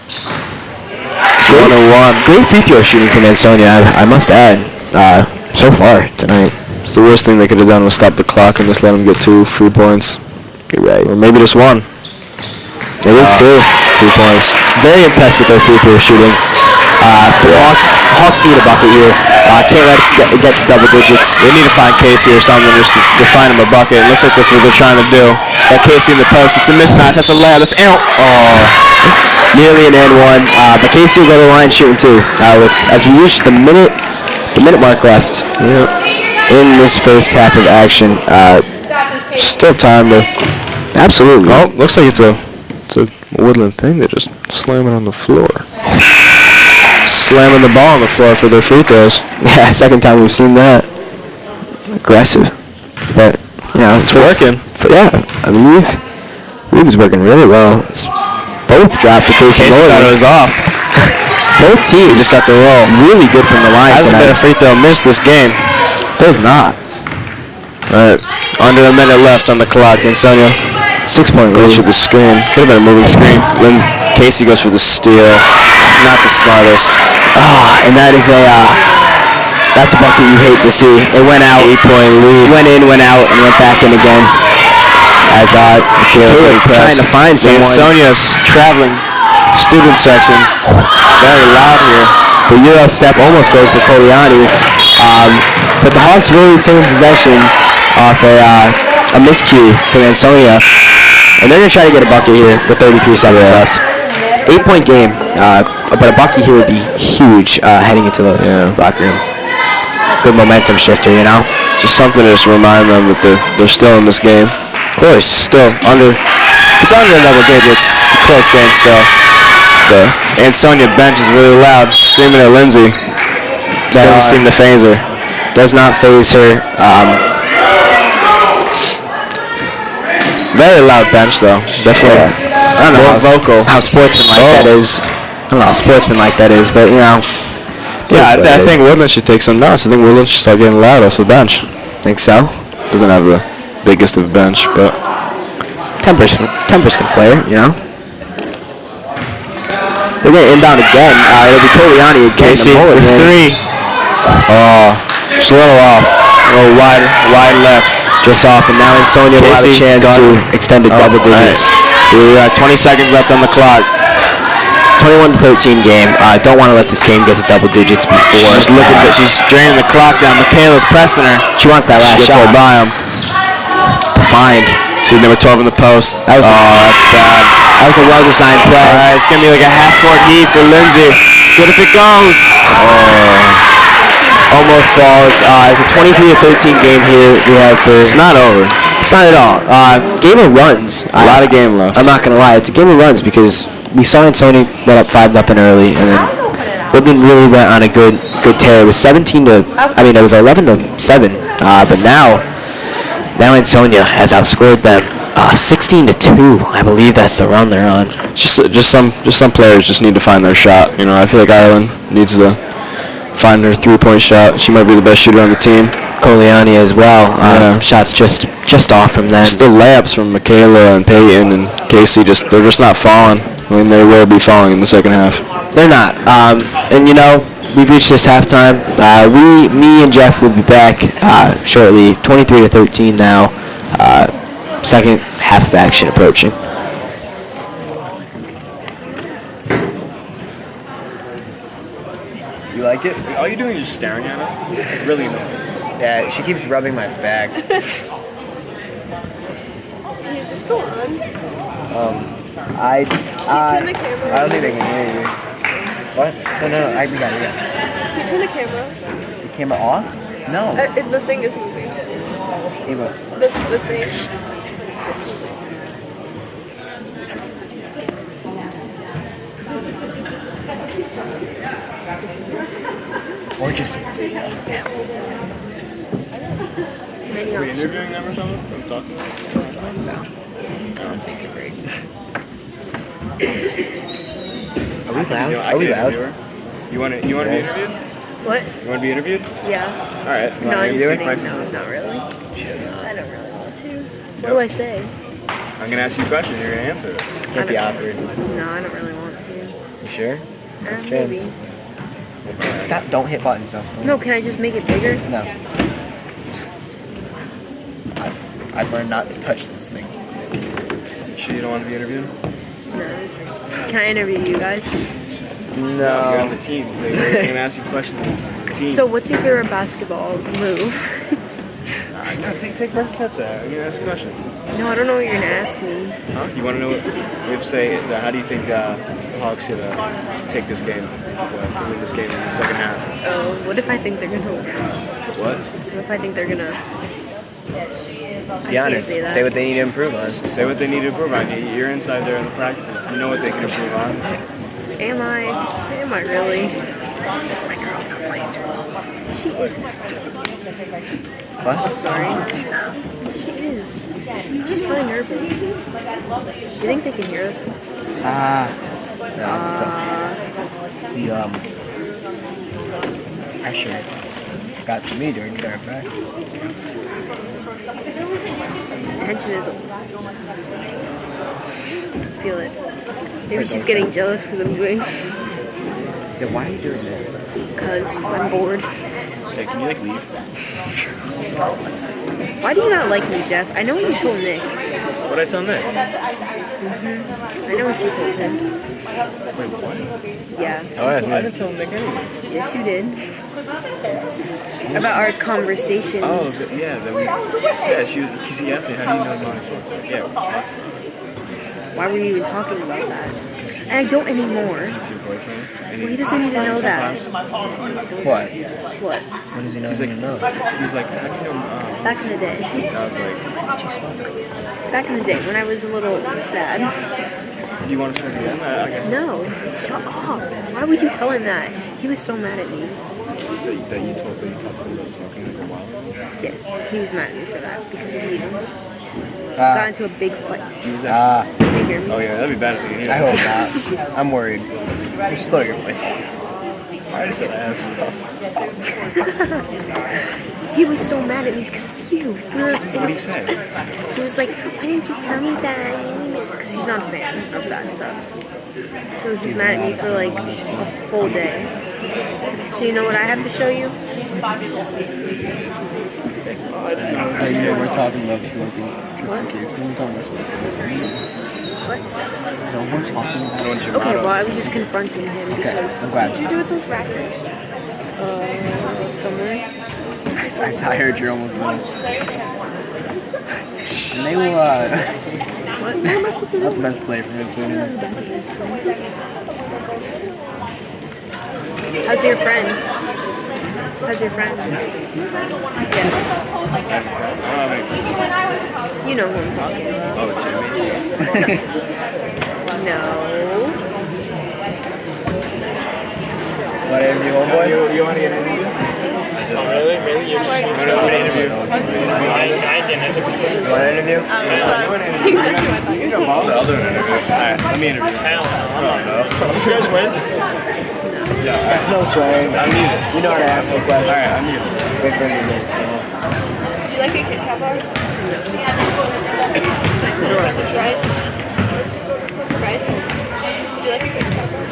S6: It's 1-1.
S1: Great free throw shooting from Ansonia, I must add, so far tonight.
S6: The worst thing they could have done was stop the clock and just let them get 2 free points.
S1: You're right.
S6: Or maybe just 1.
S1: It was 2.
S6: 2 points.
S1: Very impressed with their free throw shooting. The Hawks need a bucket here. Can't let it get to double digits.
S6: They need to find Casey or something just to find him a bucket. It looks like that's what they're trying to do. Got Casey in the post. It's a mismatch. That's a layup. That's out. Oh.
S1: Nearly an and one. But Casey will go to the line shooting 2. As we reach the minute mark left in this first half of action.
S6: Still time to.
S1: Absolutely.
S6: Oh, looks like it's a Woodland thing. They just slam it on the floor. Slamming the ball on the floor for their free throws.
S1: Yeah, second time we've seen that. Aggressive. But, it's
S6: working.
S1: I believe it's working really well. Both dropped for Casey.
S6: Thought it was off.
S1: Both teams
S6: Just got the roll.
S1: really good from the line
S6: Hasn't
S1: tonight.
S6: been a free throw miss this game.
S1: Does not.
S6: All right, under a minute left on the clock. Ansonia
S1: 6-point
S6: goes for
S1: lead.
S6: the screen. Could have been a moving screen. Casey goes for the steal. Not the smartest.
S1: And that is that's a bucket you hate to see. It went out.
S6: 8-point lead.
S1: Went in, went out, and went back in again. As Caleb trying to find someone.
S6: Ansonia's traveling student sections. Very loud here.
S1: The Euro step almost goes for Poliani. But the Hawks really retained possession off a miscue from Ansonia. And they're going to try to get a bucket here with 33 seconds left. 8-point game. But a bucket here would be huge heading into the locker room. Good momentum shifter,
S6: Just something to just remind them that they're still in this game.
S1: Of course.
S6: Still under. It's under double digits. It's a close game still. The Ansonia bench is really loud, screaming at Lindsay. Doesn't seem to faze her.
S1: Does not faze her.
S6: Very loud bench though. Definitely.
S1: I don't know
S6: More vocal.
S1: how sportsmanlike that is. I don't know how sportsmanlike that is, but
S6: Yeah, I think Woodland should take some notes. I think Woodland should start getting loud off the bench.
S1: Think so.
S6: Doesn't have the biggest of bench, but
S1: Tempers can flare, They're going to inbound again. It'll be Poliani again.
S6: Casey for 3. Oh, just a little off. A little wide left.
S1: Just off, and now Ansonia will have a
S6: Casey
S1: chance
S6: got
S1: to
S6: it.
S1: extend to double digits.
S6: Here we are, 20 seconds left on the clock.
S1: 21-13 game. Don't want to let this game get to double digits before.
S6: She's looking, but she's draining the clock down. Michaela's pressing her.
S1: She wants that last
S6: She gets
S1: shot.
S6: right by him.
S1: Defined.
S6: See number 12 in the post.
S1: That was
S6: that's bad.
S1: That was a well-designed play.
S6: All right, it's gonna be like a half-court heave for Lindsay. It's good if it goes.
S1: Almost falls. It's a 23-13 game here we have for...
S6: It's not over.
S1: It's not at all. Game of runs.
S6: A lot of game left.
S1: I'm not going to lie. It's a game of runs because we saw Ansonia went up 5-0 early, and then Woodland really went on a good tear. It was 11-7. But now Ansonia has outscored them 16-2. I believe that's the run they're on.
S6: Just some players just need to find their shot. I feel like Ireland needs to find her three-point shot. She might be the best shooter on the team.
S1: Poliani as well. Shots just off from them.
S6: Just the layups from Michaela and Peyton and Casey. They're just not falling. I mean, they will be falling in the second half.
S1: They're not. And we've reached this halftime. Me and Jeff will be back shortly. 23-13 now. Second half of action approaching.
S2: Do you like it?
S7: All you're doing is just staring at us. It's really annoying.
S2: Yeah, she keeps rubbing my back.
S3: Is it still on?
S2: I
S3: turn the camera
S2: I don't think they can hear you. What? No, we got it.
S3: Can you turn the camera?
S2: The camera off? No.
S3: The thing is moving.
S2: Ava.
S3: The thing. It's moving.
S2: Or just
S3: Many
S7: Are we
S3: options.
S7: interviewing them or something? I'm talking to them?
S2: I'm taking a break.
S7: Are we
S2: loud? Are we loud?
S7: You want to be interviewed?
S3: What?
S7: You want to be interviewed?
S3: Yeah.
S7: All right. You
S3: No,
S7: want
S3: I'm
S7: to
S3: just
S7: take
S3: kidding.
S7: questions?
S3: No, not really. I don't really want to. What do I say?
S7: I'm gonna ask you a question. You're gonna answer it.
S2: Can't be awkward.
S3: No, I don't really want to.
S2: You sure? Let's
S3: Maybe.
S2: chance. Stop! Don't hit buttons though.
S3: No, can I just make it bigger?
S2: No. I've learned not to touch this thing.
S7: You sure you don't want to be interviewed?
S3: Can I interview you guys?
S7: No. You're on the team, so you're going to ask you questions on the team.
S3: So what's your favorite basketball move?
S7: No, take Marcus' headset. I'm going to ask you questions.
S3: No, I don't know what you're gonna ask me.
S7: Huh? You want to know what, we have to say, how do you think the Hawks should take this game, to win this game in the second half?
S3: Oh, what if I think they're gonna lose?
S7: What?
S3: What if I think they're gonna...
S2: Be honest. Say what they need to improve on.
S7: Say what they need to improve on. You're inside there in the practices. You know what they can improve on.
S3: Am I really?
S2: My girl's not playing too well.
S3: She is.
S2: What?
S3: Sorry. She is. She's probably nervous. Do you think they can hear us?
S2: The pressure got to me during track back.
S3: The tension is... Feel it. Maybe she's getting jealous because I'm doing...
S2: Yeah, why are you doing that?
S3: Because I'm bored.
S7: Hey, can you, leave?
S3: Why do you not like me, Jeff? I know what you told Nick.
S7: What'd I tell Nick?
S3: I know what you told him.
S7: Wait, what?
S3: Yeah.
S2: Oh,
S7: I didn't tell Nick anything.
S3: Yes, you did. About our conversations.
S7: Oh, yeah, because he asked me, how do you know Montessori? Yeah,
S3: Why were you even talking about that? And I don't anymore.
S7: he's your boyfriend.
S3: Well, he doesn't need to know that.
S2: What?
S3: What?
S2: What does he know?
S7: He's like, how do you know,
S3: Back in the day.
S7: I was like,
S2: Did you smoke?
S3: Back in the day when I was a little sad.
S7: do you want to smoke again? I guess.
S3: No, shut up. Why would you tell him that? He was so mad at me.
S7: That you talked to him about smoking like a while.
S3: Yes, he was mad at me for that because of leaving. Got into a big fight.
S7: He was
S3: Can you hear me?
S7: oh yeah, that'd be bad if you
S2: I hope not. I'm worried. Just lower your voice.
S7: I already said I have stuff.
S3: He was so mad at me because of you.
S7: What did he say?
S3: He was like, why didn't you tell me that? Because he's not a fan of that stuff. So he's mad at me for like a full day. So you know what I have to show you?
S2: You know we're talking about smoking, just in case. No one talking about smoking.
S3: What?
S2: No, we're talking about
S3: Okay, well, I was just confronting him because...
S2: I'm glad.
S3: What did you do with those rappers? Somewhere.
S2: I heard you're almost done. And they will,
S3: What am I supposed to do?
S2: best play for Ansonia.
S3: How's your friend? How's your friend? Yeah. You know who I'm talking about.
S7: Oh, Jimmy.
S3: No.
S2: What interview, old boy?
S7: You want to get an interview? Oh, really? Really? You want to interview?
S2: You want an interview?
S7: I'll do an interview. Alright, let me interview. Oh, no. You guys win? Yeah, alright.
S2: No swearing.
S7: I'm muted.
S2: You know how to ask me questions.
S7: Alright, I'm muted.
S2: Wait for me to
S3: Would you like a Kit Kat bar? Rice? Rice? Would you like a Kit Kat bar?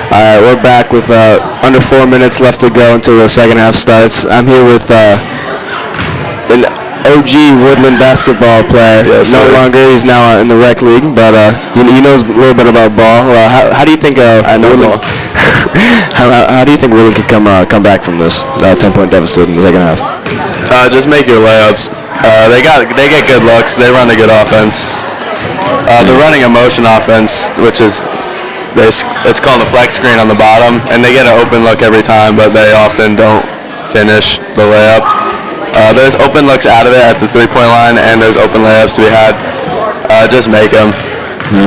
S1: All right, we're back with under 4 minutes left to go until the second half starts. I'm here with an OG Woodland basketball player.
S6: Yes,
S1: no
S6: sir.
S1: longer, he's now in the rec league, but he knows a little bit about ball. How do you think?
S6: I know
S1: Woodland, how do you think Woodland could come back from this 10-point deficit in the second half?
S6: Just make your layups. They get good looks. They run a good offense. The running a motion offense, which is it's called a flex screen on the bottom, and they get an open look every time, but they often don't finish the layup. There's open looks out of it at the 3-point line, and there's open layups to be had. Just make them.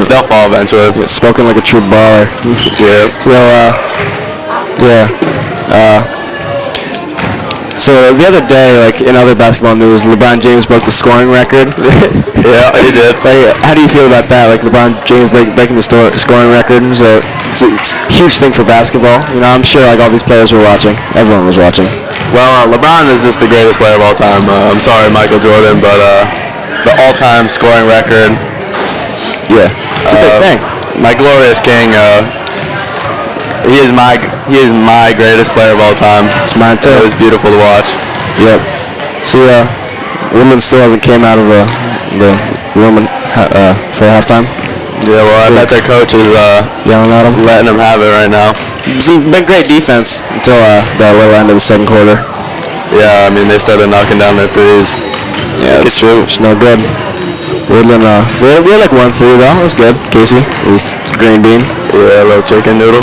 S6: They'll fall eventually.
S1: Spoken like a true baller.
S6: Yeah.
S1: So, yeah. So the other day, like in other basketball news, LeBron James broke the scoring record.
S6: Yeah, he did.
S1: Like, how do you feel about that? Like LeBron James breaking the scoring record. It's a huge thing for basketball. You know, I'm sure like all these players were watching. Everyone was watching.
S6: Well, LeBron is just the greatest player of all time. I'm sorry, Michael Jordan, but the all-time scoring record.
S1: Yeah, it's a big thing.
S6: My glorious king. He is my greatest player of all time.
S1: It's mine too.
S6: It was beautiful to watch.
S1: Yep.
S6: See, Woodland still hasn't came out of the room for halftime.
S8: Yeah, well, I bet their coach is
S6: Yelling at him.
S8: letting them have it right now.
S6: It's been great defense until the little end of the second quarter.
S8: Yeah, I mean, they started knocking down their threes.
S6: Yeah, it's no good. Woodland, we had like 1-3 though. That was good. Casey, it was green bean.
S8: Yeah, a little chicken noodle.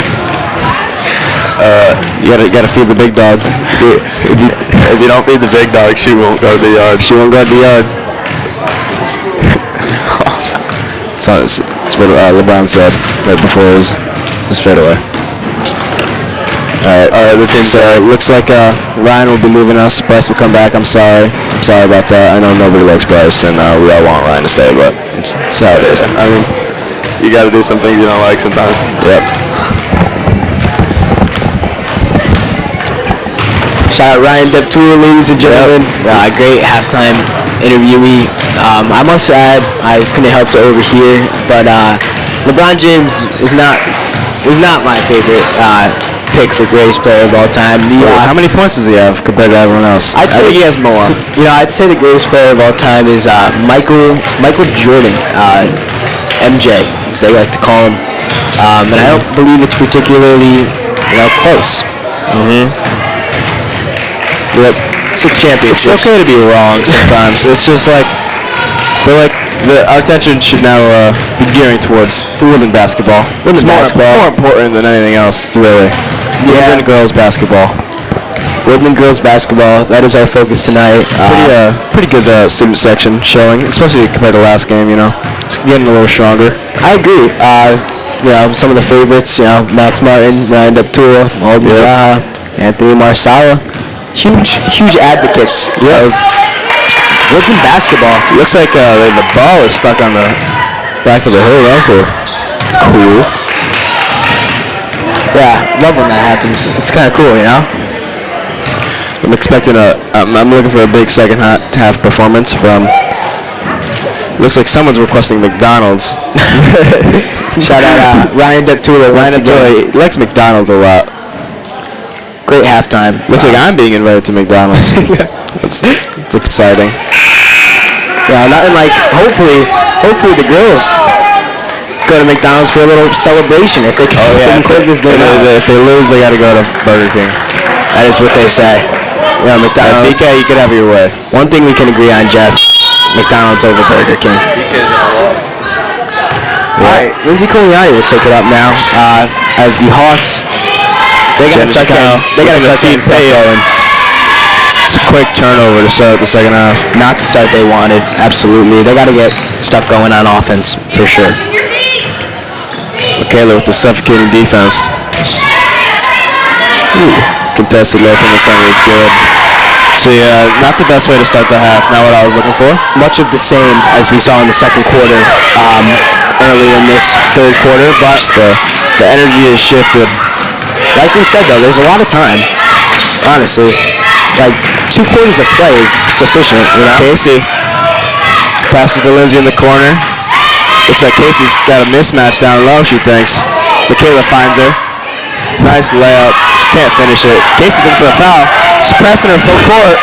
S6: You gotta feed the big dog.
S8: If you don't feed the big dog, she won't go to the yard.
S6: She won't go to the yard. So it's what LeBron said right before his fadeaway. All right. The team. So it looks like Ryan will be leaving us. Bryce will come back. I'm sorry about that. I know nobody likes Bryce, and we all want Ryan to stay, but it's how it is. I mean,
S8: You got to do some things you don't like sometimes.
S6: yep. Shout out Ryan Deptula, ladies and gentlemen. Great halftime interviewee. I must add, I couldn't help to overhear, but LeBron James is not my favorite pick for greatest player of all time.
S1: How many points does he have compared to everyone else?
S6: I think he has more. I'd say the greatest player of all time is Michael Jordan, MJ, as they like to call him. And I don't believe it's particularly close. Yep. 6 championships.
S1: It's okay to be wrong sometimes. It's just like, our attention should now be gearing towards Woodland basketball. It's more important than anything else, really. Woodland girls basketball.
S6: Woodland girls basketball. That is our focus tonight.
S1: Pretty good student section showing, especially compared to last game. It's getting a little stronger.
S6: I agree. Some of the favorites. Max Martin, Ryan Deptula, Alden Raha, Anthony Marsala. Huge advocates of Woodland basketball.
S1: Looks like the ball is stuck on the back of the hood. Also, cool.
S6: Yeah, love when that happens. It's kind of cool,
S1: I'm expecting I'm looking for a big second half performance from. Looks like someone's requesting McDonald's.
S6: Shout out Ryan Deptula.
S1: Ryan Deptula likes McDonald's a lot.
S6: Great halftime.
S1: Looks like I'm being invited to McDonald's. It's exciting.
S6: Yeah, hopefully the girls go to McDonald's for a little celebration if they can close this game out.
S1: If they lose, they got to go to Burger King.
S6: That is what they say. McDonald's.
S1: BK, you could have your way.
S6: One thing we can agree on, Jeff: McDonald's over Burger King.
S8: BK's in a loss.
S6: All right, Lindsay Koliani will take it up now as the Hawks. They got to start getting stuff going.
S1: It's a quick turnover to start the second half.
S6: Not the start they wanted. Absolutely, they got to get stuff going on offense for sure.
S1: Michaela with the suffocating defense. Contested low from the center is good. So not the best way to start the half. Not what I was looking for.
S6: Much of the same as we saw in the second quarter, early in this third quarter, but
S1: The energy has shifted.
S6: like we said though, there's a lot of time. Honestly, like 2 quarters of play is sufficient.
S1: Casey passes to Lindsay in the corner. Looks like Casey's got a mismatch down low, she thinks. Michaela finds her. Nice layup. She can't finish it. Casey looking for a foul. She's pressing her full court.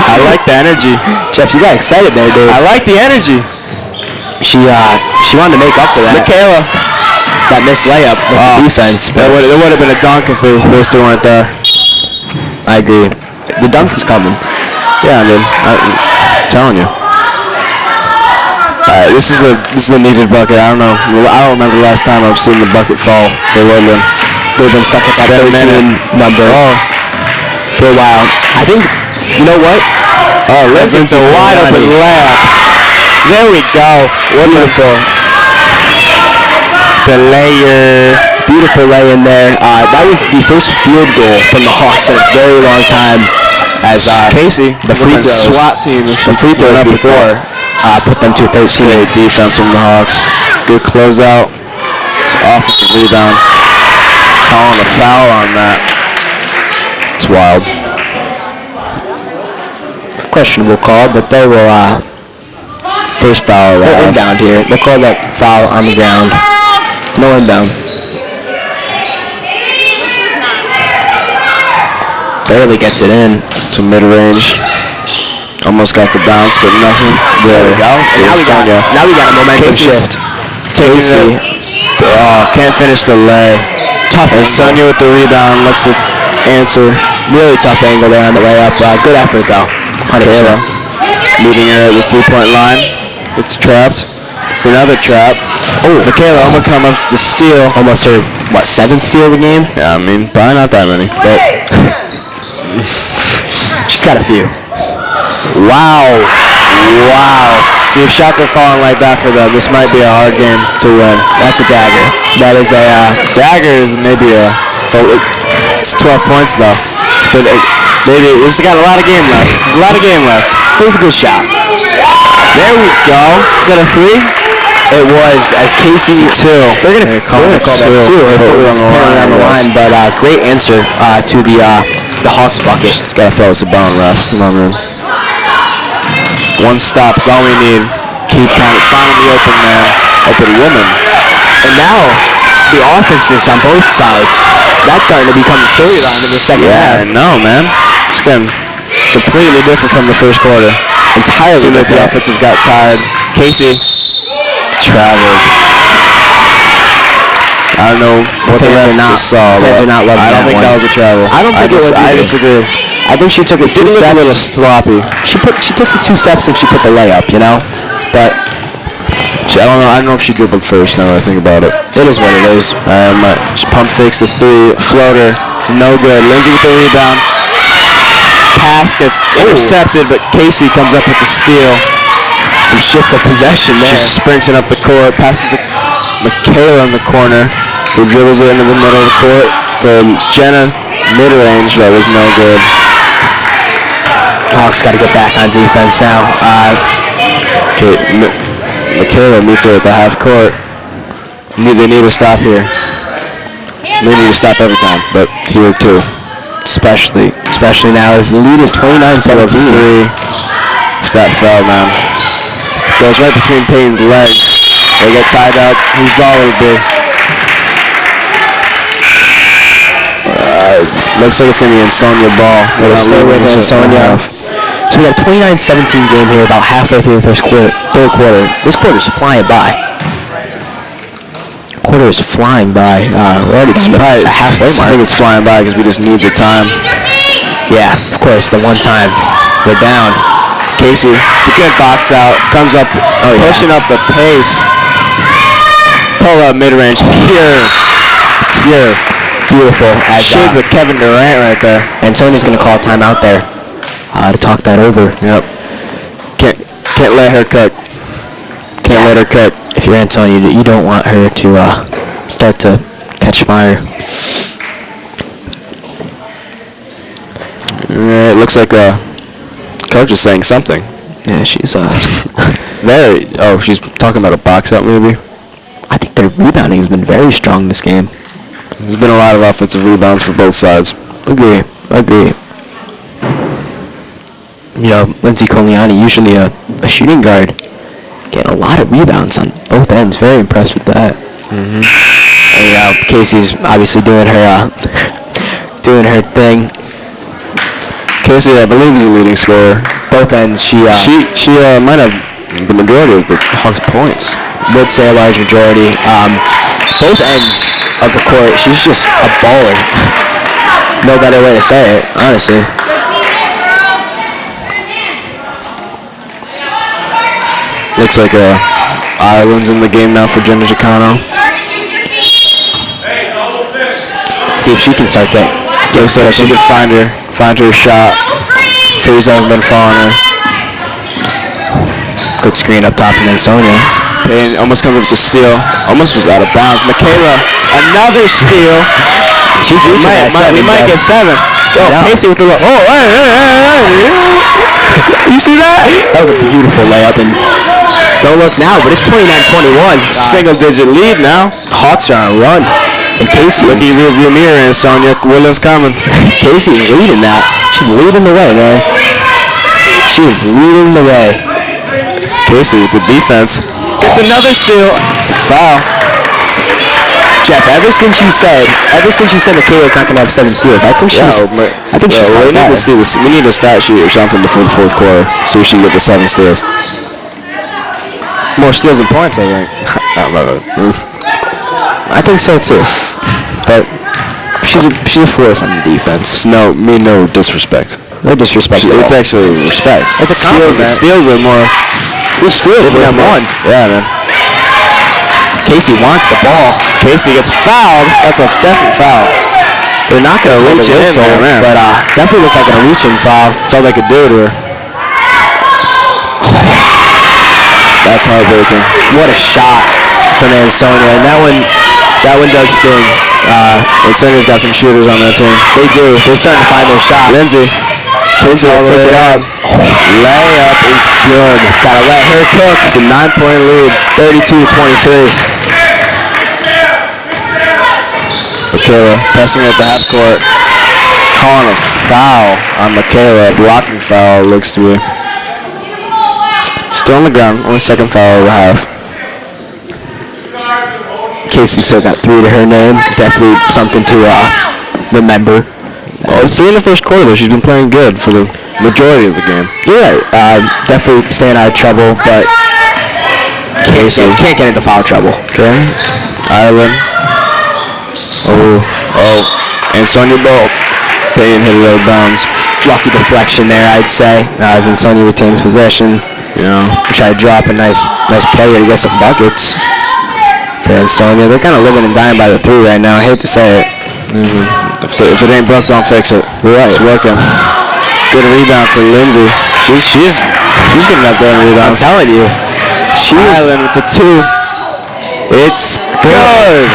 S1: I like the energy.
S6: Jeff, you got excited there, dude.
S1: I like the energy.
S6: She wanted to make up for that.
S1: Michaela.
S6: That missed layup with the defense.
S1: It would have been a dunk if those two weren't there.
S6: I agree. The dunk is coming.
S1: Yeah, dude. I'm telling you. Alright, this is a needed bucket. I don't know. I don't remember the last time I've seen the bucket fall for Woodland.
S6: They've been stuck at that 13 number for a while. I think, you know what?
S1: Oh, Lindsay, it's a wide open layup. There we go.
S6: Beautiful.
S1: The layer.
S6: Beautiful lay in there. That was the first field goal from the Hawks in a very long time. As
S1: Casey,
S6: the free throws,
S1: SWAT team,
S6: the free throws before put them to 13.
S1: Great defense from the Hawks. Good closeout. It's offensive rebound. Calling a foul on that. It's wild.
S6: Questionable call, but they will.
S1: First foul.
S6: They're inbound here. They'll call that foul on the ground. No inbound.
S1: barely gets it in.
S6: To mid-range. Almost got the bounce, but nothing. There we go.
S1: Now we got a momentum shift.
S6: Casey. Can't finish the lay.
S1: Tough.
S6: Ansonia with the rebound. Looks to answer.
S1: Really tough angle there on the layup. Good effort though. 100%.
S6: Meeting her at the 3-point line. It's trapped. It's another trap. Oh, Michaela almost come up the steal.
S1: Almost her, 7th steal of the game?
S6: Yeah, I mean, probably not that many. But
S1: she's got a few.
S6: Wow. See, if shots are falling like that for them, this might be a hard game to win.
S1: That's a dagger. That is a
S6: dagger is maybe a. So it's 12 points though. But maybe it's got a lot of game left. There's a lot of game left.
S1: It was a good shot.
S6: There we go. Is that a 3?
S1: It was, as Casey.
S6: 2.
S1: They're gonna call that 2. Her foot was on the line, but great answer to the Hawks bucket.
S6: Gotta throw us a bone, ref. Come on, man. One stop is all we need. Keep kind of finding the open man, open woman.
S1: And now the offenses on both sides. That's starting to become the storyline in the second half.
S6: Yeah, I know, man. It's getting completely different from the first quarter.
S1: Entirely
S6: different. The offensive got tired. Casey traveled. I don't know what the ref saw.
S1: Fans are not loving
S6: I don't think that was a travel.
S1: I don't think it was.
S6: I disagree.
S1: I think she took it 2 steps.
S6: A little sloppy.
S1: She took the 2 steps and she put the layup, you know. But
S6: I don't know if she dribbled first. Now that I think about it,
S1: it is what it is.
S6: She pump fakes the 3 floater. It's no good. Lindsay with the rebound. Pass gets intercepted, but Casey comes up with the steal.
S1: Some shift of possession there.
S6: She's sprinting up the court. Passes to Michaela in the corner, who dribbles it into the middle of the court for Jenna mid-range. That was no good.
S1: Hawks got to get back on defense now.
S6: Michaela meets her at the half court. They need to stop here. They need to stop every time, but here too.
S1: Especially now as the lead is 29-17.
S6: It's that foul, man. Goes right between Payne's legs. They get tied up. Whose ball will it be? Looks like it's going to be Ansonia ball.
S1: It'll stay with Ansonia. So we got a 29-17 game here, about halfway through the third quarter. This quarter's flying by. We're already halfway mark.
S6: I think it's flying by because we just need the time.
S1: Yeah, of course, the one time we're down.
S6: Casey, to good box out, comes up, pushing up the pace. Pull up mid-range, pure. Beautiful. Shades of Kevin Durant right there.
S1: Antonia's going to call a timeout there to talk that over.
S6: Yep. Can't let her cook. Let her cook.
S1: If you're Ansonia, you don't want her to start to catch fire.
S6: It looks like coach is saying something.
S1: Yeah, she's
S6: very. Oh, she's talking about a box out maybe.
S1: I think their rebounding has been very strong this game.
S6: There's been a lot of offensive rebounds for both sides.
S1: Agree. You know, Lindsay Coliani, usually a shooting guard, getting a lot of rebounds on both ends. Very impressed with that.
S6: Mm-hmm.
S1: And Casey's obviously doing her thing.
S6: Casey, I believe, is a leading scorer.
S1: Both ends, she
S6: might have the majority of the Hawks' points.
S1: Would say a large majority. Both ends of the court, she's just a baller. No better way to say it, honestly.
S6: Looks like Ireland's in the game now for Jenna Giacano.
S1: See if she can start getting.
S6: Looks like she could find her shot. Threes haven't been falling her.
S1: Good screen up top from Ansonia.
S6: Payne almost comes up with the steal. Almost was out of bounds. Michaela, another steal.
S1: She's reaching that 7.
S6: We might get 7. Oh, Casey with the low. Oh, hey. You see that?
S1: That was a beautiful layup, and don't look now, but it's 29-21.
S6: Single-digit lead now.
S1: Hawks are on a run. And Casey,
S6: look at your rearview mirror, and Sonia Williams coming.
S1: Casey's leading that. She's leading the way, man. She is leading the way.
S6: Casey with the defense. It's another steal. It's a foul.
S1: Jeff, ever since you said Michaela's not gonna have 7 steals, I think she's.
S6: we need to see this. We need a stat sheet or something before the fourth quarter, so we should get to 7 steals. More steals than points, I think.
S1: I think so too. But she's a force on the defense.
S6: No disrespect.
S1: No disrespect.
S6: It's actually respect.
S1: It's a compliment.
S6: Steals are more.
S1: Good steals. We have one.
S6: Yeah, man.
S1: Casey wants the ball.
S6: Casey gets fouled. That's a definite foul.
S1: They're not going to reach it in, but definitely looked like a reaching foul.
S6: That's all they could do to her. That's heartbreaking.
S1: What a shot from Ansonia. And that one does sting.
S6: Ansonia's got some shooters on that team.
S1: They do. They're starting to find their shot.
S6: Lindsay
S1: will take it up.
S6: Layup is good.
S1: Gotta let her cook.
S6: It's a 9-point lead.
S1: 32-23.
S6: Michaela pressing at the half court. Calling a foul on Michaela. Blocking foul, looks to be. Still on the ground. Only second foul of the half.
S1: Casey still got 3 to her name. Definitely something to remember.
S6: Well, 3 in the first quarter, though. She's been playing good for the majority of the game.
S1: You're right. Definitely staying out of trouble, but Casey can't get into foul trouble.
S6: Okay. Ireland. Ansonia ball. Payne hit it out of bounds.
S1: Lucky deflection there, I'd say. As Ansonia retains possession.
S6: Yeah.
S1: Try to drop a nice play here to get some buckets for Ansonia. They're kind of living and dying by the 3 right now. I hate to say it.
S6: Mm-hmm. If it ain't broke, don't fix it.
S1: Right.
S6: It's working. Good rebound for Lindsay. She's getting up there in rebounds.
S1: I'm telling you.
S6: Ireland with the 2. It's good.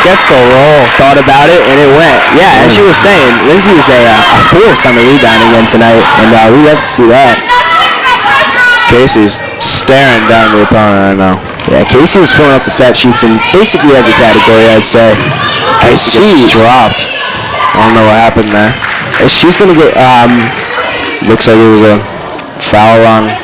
S1: Gets the roll. Thought about it, and it went. Yeah, as you were saying, Lindsay is a force on the rebounding end tonight, and we love to see that.
S6: Casey's staring down the opponent right now.
S1: Yeah, Casey's filling up the stat sheets in basically every category, I'd say.
S6: Casey dropped. I don't know what happened there.
S1: She's going to get,
S6: looks like it was a foul on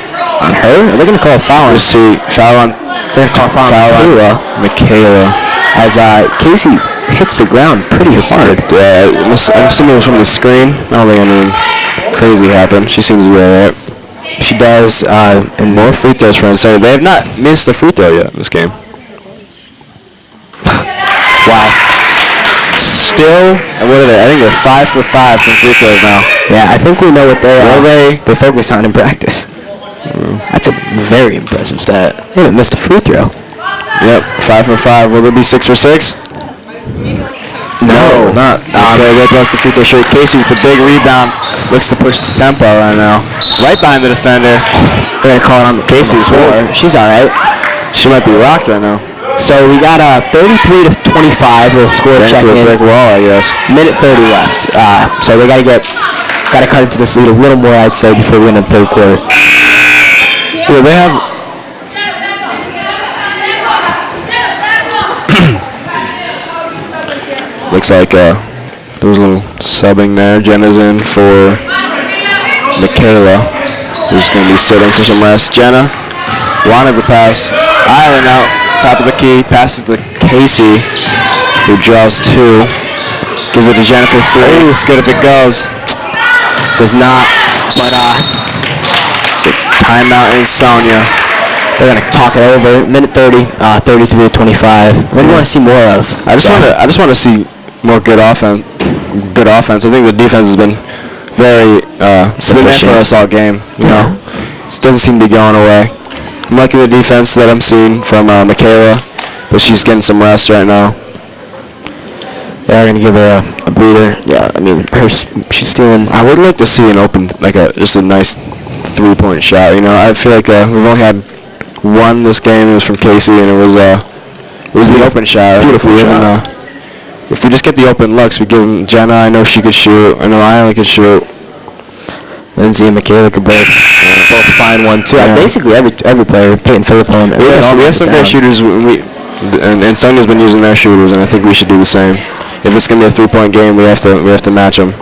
S1: her? Are they going to call a foul on?
S6: Let's see. Foul on.
S1: They're going to call a foul on
S6: Michaela.
S1: As Casey hits the ground pretty hard.
S6: Yeah, I'm assuming it was from the screen. I don't think anything crazy happened. She seems to be alright.
S1: She does,
S6: and more free throws for Ansonia. They have not missed a free throw yet in this game.
S1: Wow.
S6: Still, what are they? I think they're 5 for 5 from free throws now.
S1: Yeah, I think we know what they're focused on in practice. That's a very impressive stat. They haven't missed a free throw.
S6: Yep, 5 for 5. Will it be 6 for 6? No, not. They broke the free throw streak. Casey with the big rebound. Looks to push the tempo right now. Right behind the defender.
S1: They're going to call it on Casey's floor. She's all right.
S6: She might be rocked right now.
S1: So we got 33-25. We'll score check in.
S6: A brick wall, I guess.
S1: Minute 30 left. So they got to cut into this lead a little more, I'd say, before we end the third quarter.
S6: Yeah, they have. Looks like there was a little subbing there. Jenna's in for Michaela, who's going to be sitting for some rest. Jenna wanted the pass. Ireland out, top of the key, passes to Casey, who draws 2. Gives it to Jenna for 3. It's good if it goes. Does not, but it's a timeout in Ansonia.
S1: They're going to talk it over. Minute 30, 33-25. What do you want to see more of?
S6: I just want to see more good offense. Good offense. I think the defense has been very sufficient for us all game. You know, it doesn't seem to be going away. I'm liking the defense that I'm seeing from Michaela, but she's getting some rest right now.
S1: Yeah, they're going to give her a breather. Yeah, I mean, she's stealing.
S6: I would like to see an open, just a nice 3-point shot. You know, I feel like we've only had one this game. It was from Casey, and it was the open shot.
S1: Beautiful shot.
S6: If we just get the open looks, we give them Jenna. I know she could shoot. I know Ireland could shoot.
S1: Lindsay and Michaela could both find one too.
S6: Yeah.
S1: Basically, every player, Peyton Philippone.
S6: We have some great shooters. And Sonia's been using their shooters, and I think we should do the same. If it's gonna be a 3-point game, we have to match them.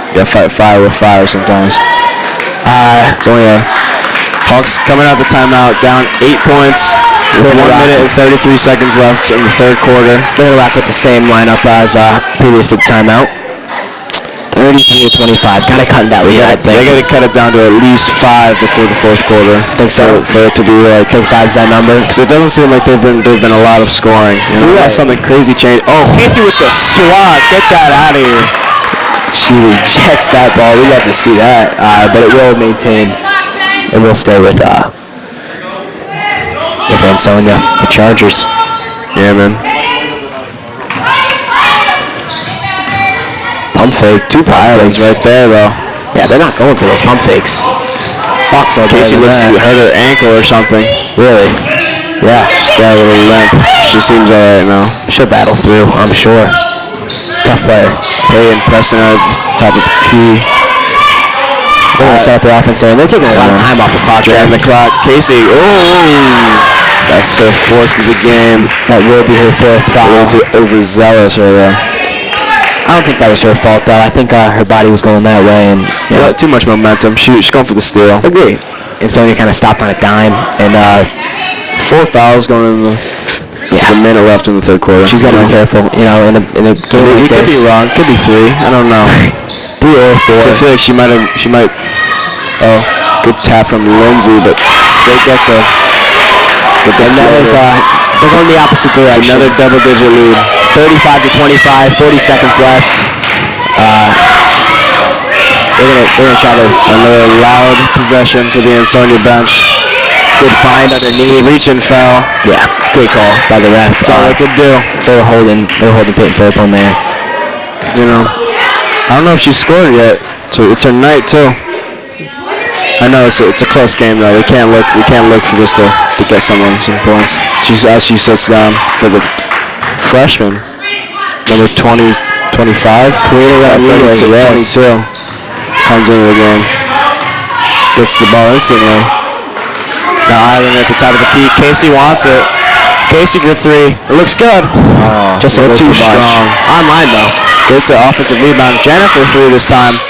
S6: You gotta fight fire with fire sometimes. It's only Hawks coming out the timeout, down 8 points. With 1 minute and 33 seconds left in the third quarter.
S1: They're going to rock with the same lineup as previous to the timeout. 33 to 25. Gotta cut that lead, I think.
S6: They gotta cut it down to at least 5 before the fourth quarter.
S1: Think so?
S6: For it to be like,
S1: think 5's that number?
S6: Because it doesn't seem like there've been a lot of scoring. You know, unless something crazy changed. Oh, Casey with the swat. Get that out of here.
S1: She rejects that ball. We love to see that. But it will maintain. It will stay with Ansonia, the Chargers.
S6: Yeah, man.
S1: Pump fake, 2 pump fakes
S6: right there, though.
S1: Yeah, they're not going for those pump fakes. Hawks are
S6: Casey looks to hurt her ankle or something.
S1: Really? Yeah.
S6: She's got a little limp. She seems alright now.
S1: She'll battle through, I'm sure. Tough player.
S6: Payton pressing her at the top of the key.
S1: They're going to start their offense there. They're taking a lot of time off the clock.
S6: Driving the clock. Casey, that's her 4th of the game.
S1: That will be her 4th foul.
S6: A little overzealous right there.
S1: I don't think that was her fault, though. I think her body was going that way, and
S6: too much momentum. She's going for the steal.
S1: Agreed. And Sonya kind of stopped on a dime, and
S6: 4 fouls going in the minute left in the third quarter.
S1: She's got to be careful, in a game like this.
S6: Could be wrong. Could be 3. I don't know.
S1: 3 or 4.
S6: I feel like she might. Oh, good tap from Lindsay, but they get the.
S1: They're going the opposite direction.
S6: Another double-digit lead.
S1: 35 to 25, 40 seconds left. They're gonna try to
S6: another loud possession for the Ansonia bench.
S1: Good find underneath.
S6: Reach and foul.
S1: Yeah, great call by the ref.
S6: That's all they could do.
S1: They were holding Peyton Phillip on there.
S6: You know, I don't know if she scored yet. So it's her night too. I know it's a close game though. We can't look for this to get some points. As she sits down for the freshman, number 25, creator 22, comes into the game, gets the ball instantly. Now Island at the top of the key. Casey wants it. Casey for 3. It looks good.
S1: Just a little too strong.
S6: Online though. Get the offensive rebound. Jennifer 3 this time.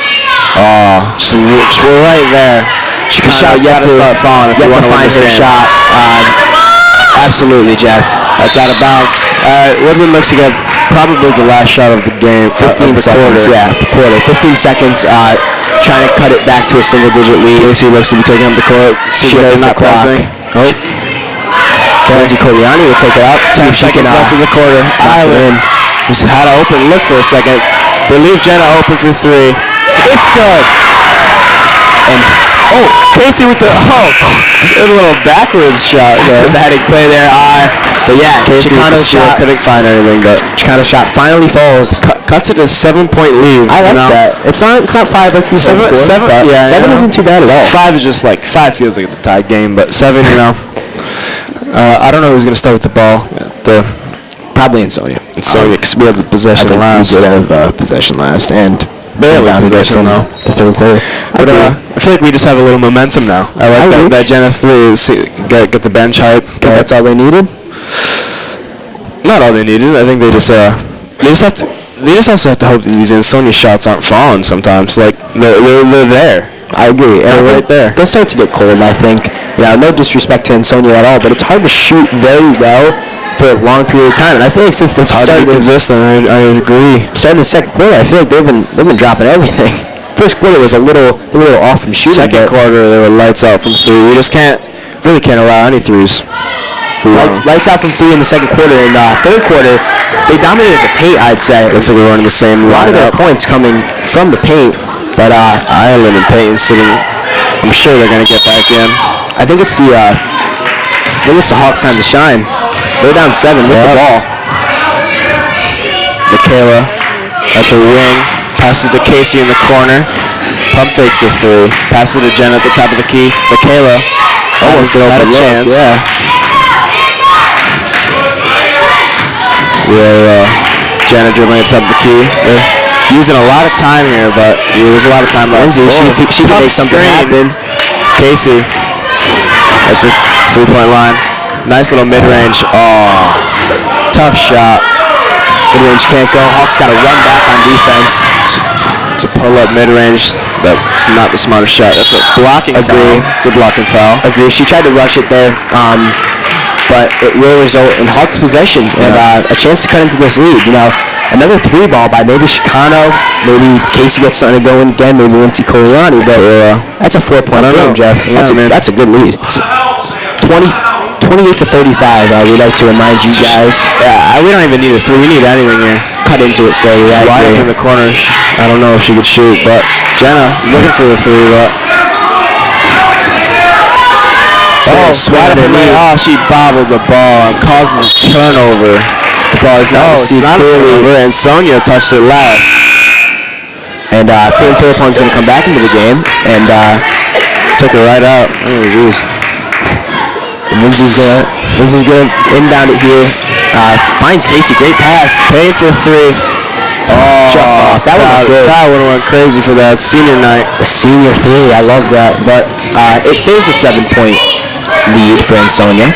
S6: She's right there.
S1: Shot
S6: yet to start falling if you want to find her shot.
S1: Absolutely, Jeff.
S6: That's out of bounds. Woodland looks to get probably the last shot of the game.
S1: 15 seconds. Yeah, the quarter. 15 seconds. Trying to cut it back to a single-digit lead.
S6: Casey looks to be taking up the court.
S1: She knows the clock.
S6: Oh.
S1: Lindsay Coriani will take it up.
S6: 10 seconds left in the quarter. Island just had to open look for a second. They leave Jenna open for 3. It's good. And Casey with the a little backwards shot there.
S1: Dramatic play there. But yeah,
S6: Casey
S1: shot.
S6: Couldn't find anything, but
S1: Chicano shot finally falls.
S6: Cuts it a 7-point lead.
S1: I like that. It's not 5 like you said before.
S6: 7
S1: isn't too bad at all.
S6: 5 is just like 5 feels like it's a tied game, but 7, I don't know who's gonna start with the ball.
S1: Probably Ansonia.
S6: Ansonia, because we have the possession last.
S1: We did have possession last, and
S6: barely possession though.
S1: The third quarter.
S6: But I feel like we just have a little momentum now. I like that Jenna 3 is get the bench hype.
S1: That's all they needed.
S6: Not all they needed. I think they just also have to hope that these Ansonia shots aren't falling sometimes. Like they're there.
S1: I agree.
S6: They're right there.
S1: They'll start to get cold, I think. No disrespect to Ansonia at all, but it's hard to shoot very well for a long period of time. And I feel like since they started
S6: consistent, I agree.
S1: Starting the second quarter, I feel like they've been dropping everything. First quarter was a little off from shooting.
S6: Second quarter, they were lights out from 3. We just can't allow any 3s.
S1: Lights out from 3 in the second quarter. In third quarter, they dominated the paint, I'd say.
S6: Looks like we're running the same
S1: A lot
S6: line.
S1: of their points coming from the paint, but
S6: Ireland and Peyton sitting. I'm sure they're gonna get back in.
S1: I think it's the Hawks' time to shine. They're down 7 with the ball.
S6: Michaela at the wing, passes to Casey in the corner. Pump fakes the 3. Passes to Jen at the top of the key. Michaela almost had a chance.
S1: Yeah.
S6: Jenna dribbling at the top of the key. They're using a lot of time here, but there's a lot of time left.
S1: She can make something happen.
S6: Casey at the 3-point line. Nice little mid-range. Tough shot.
S1: Mid-range can't go. Hawks got to run back on defense.
S6: To pull up mid-range. That's not the smartest shot. That's a blocking foul. It's a blocking foul.
S1: Agree. She tried to rush it there. but it will result in Hawks possession and a chance to cut into this lead. You know, another 3 ball by maybe Chicano, maybe Casey gets something going again, maybe empty Coliani, but that's a 4-point game, Jeff.
S6: Yeah,
S1: That's a good lead. It's 28 to 35. We'd like to remind you guys.
S6: Yeah, we don't even need a 3. We need anything here.
S1: Cut into it slowly.
S6: Wide in the corner. I don't know if she could shoot, but Jenna looking for the 3, but she bobbled the ball and causes a turnover.
S1: The ball is not received clearly.
S6: And Ansonia touched it last.
S1: And Peyton Philippon's going to come back into the game and
S6: took it right out. Oh, jeez.
S1: Lindsay's gonna inbound it here. Finds Casey, great pass. Paying for 3. Just off. That one was good.
S6: That one went crazy for that senior night.
S1: The senior 3, I love that. But it stays a 7-point lead for Ansonia.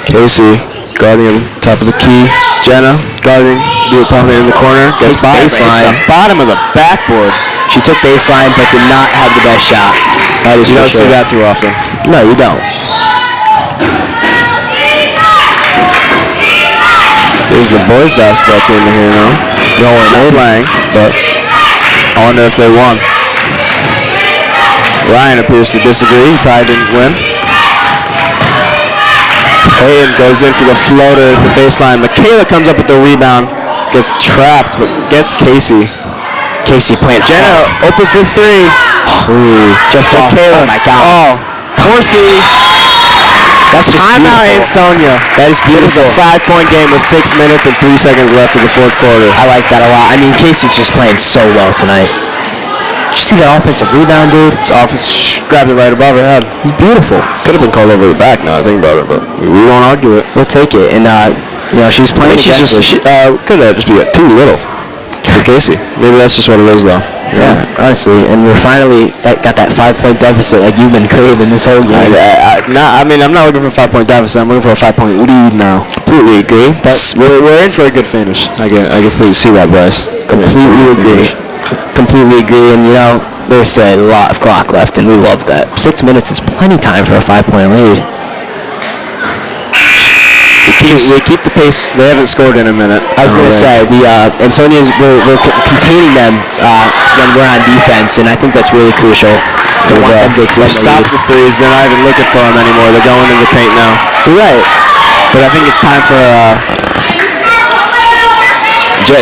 S6: Casey guarding at the top of the key. Jenna guarding, do it probably in the corner. Gets baseline. The bottom of the backboard.
S1: She took baseline but did not have the best shot. That is
S6: you don't see that too often.
S1: No, you don't.
S6: There's the boys basketball team in here now. They're playing, but I wonder if they won. Ryan appears to disagree. He probably didn't win. Payton goes in for the floater at the baseline. Michaela comes up with the rebound. Gets trapped, but gets Casey.
S1: Casey playing.
S6: Jenna open for 3.
S1: Ooh, just off.
S6: Michaela.
S1: Oh my God.
S6: Oh, Horsey.
S1: That's just
S6: timeout Ansonia.
S1: That is beautiful.
S6: It is a 5-point game with 6 minutes and 3 seconds left of the 4th quarter.
S1: I like that a lot. I mean, Casey's just playing so well tonight. Did you see that offensive rebound, dude?
S6: His offense grabbed it right above her head.
S1: It's beautiful.
S6: Could have been called over the back now I think about it, but we won't argue it.
S1: We'll take it. And, you know, she's playing
S6: could have just be too little for Casey. Maybe that's just what it is, though.
S1: Yeah, honestly, and we're finally got that 5-point deficit like you've been craving this whole game.
S6: I mean, I'm not looking for a 5-point deficit. I'm looking for a 5-point lead now.
S1: Completely agree.
S6: But we're in for a good finish. I can see that, Bryce.
S1: Completely agree. Completely agree. And you know, there's still a lot of clock left, and we love that. 6 minutes is plenty time for a 5-point lead.
S6: We keep the pace. They haven't scored in a minute.
S1: I was going to say, the Ansonia's, we're containing them when we're on defense, and I think that's really crucial.
S6: Stop the 3s. They're not even looking for them anymore. They're going in the paint now.
S1: You're right.
S6: But I think it's time for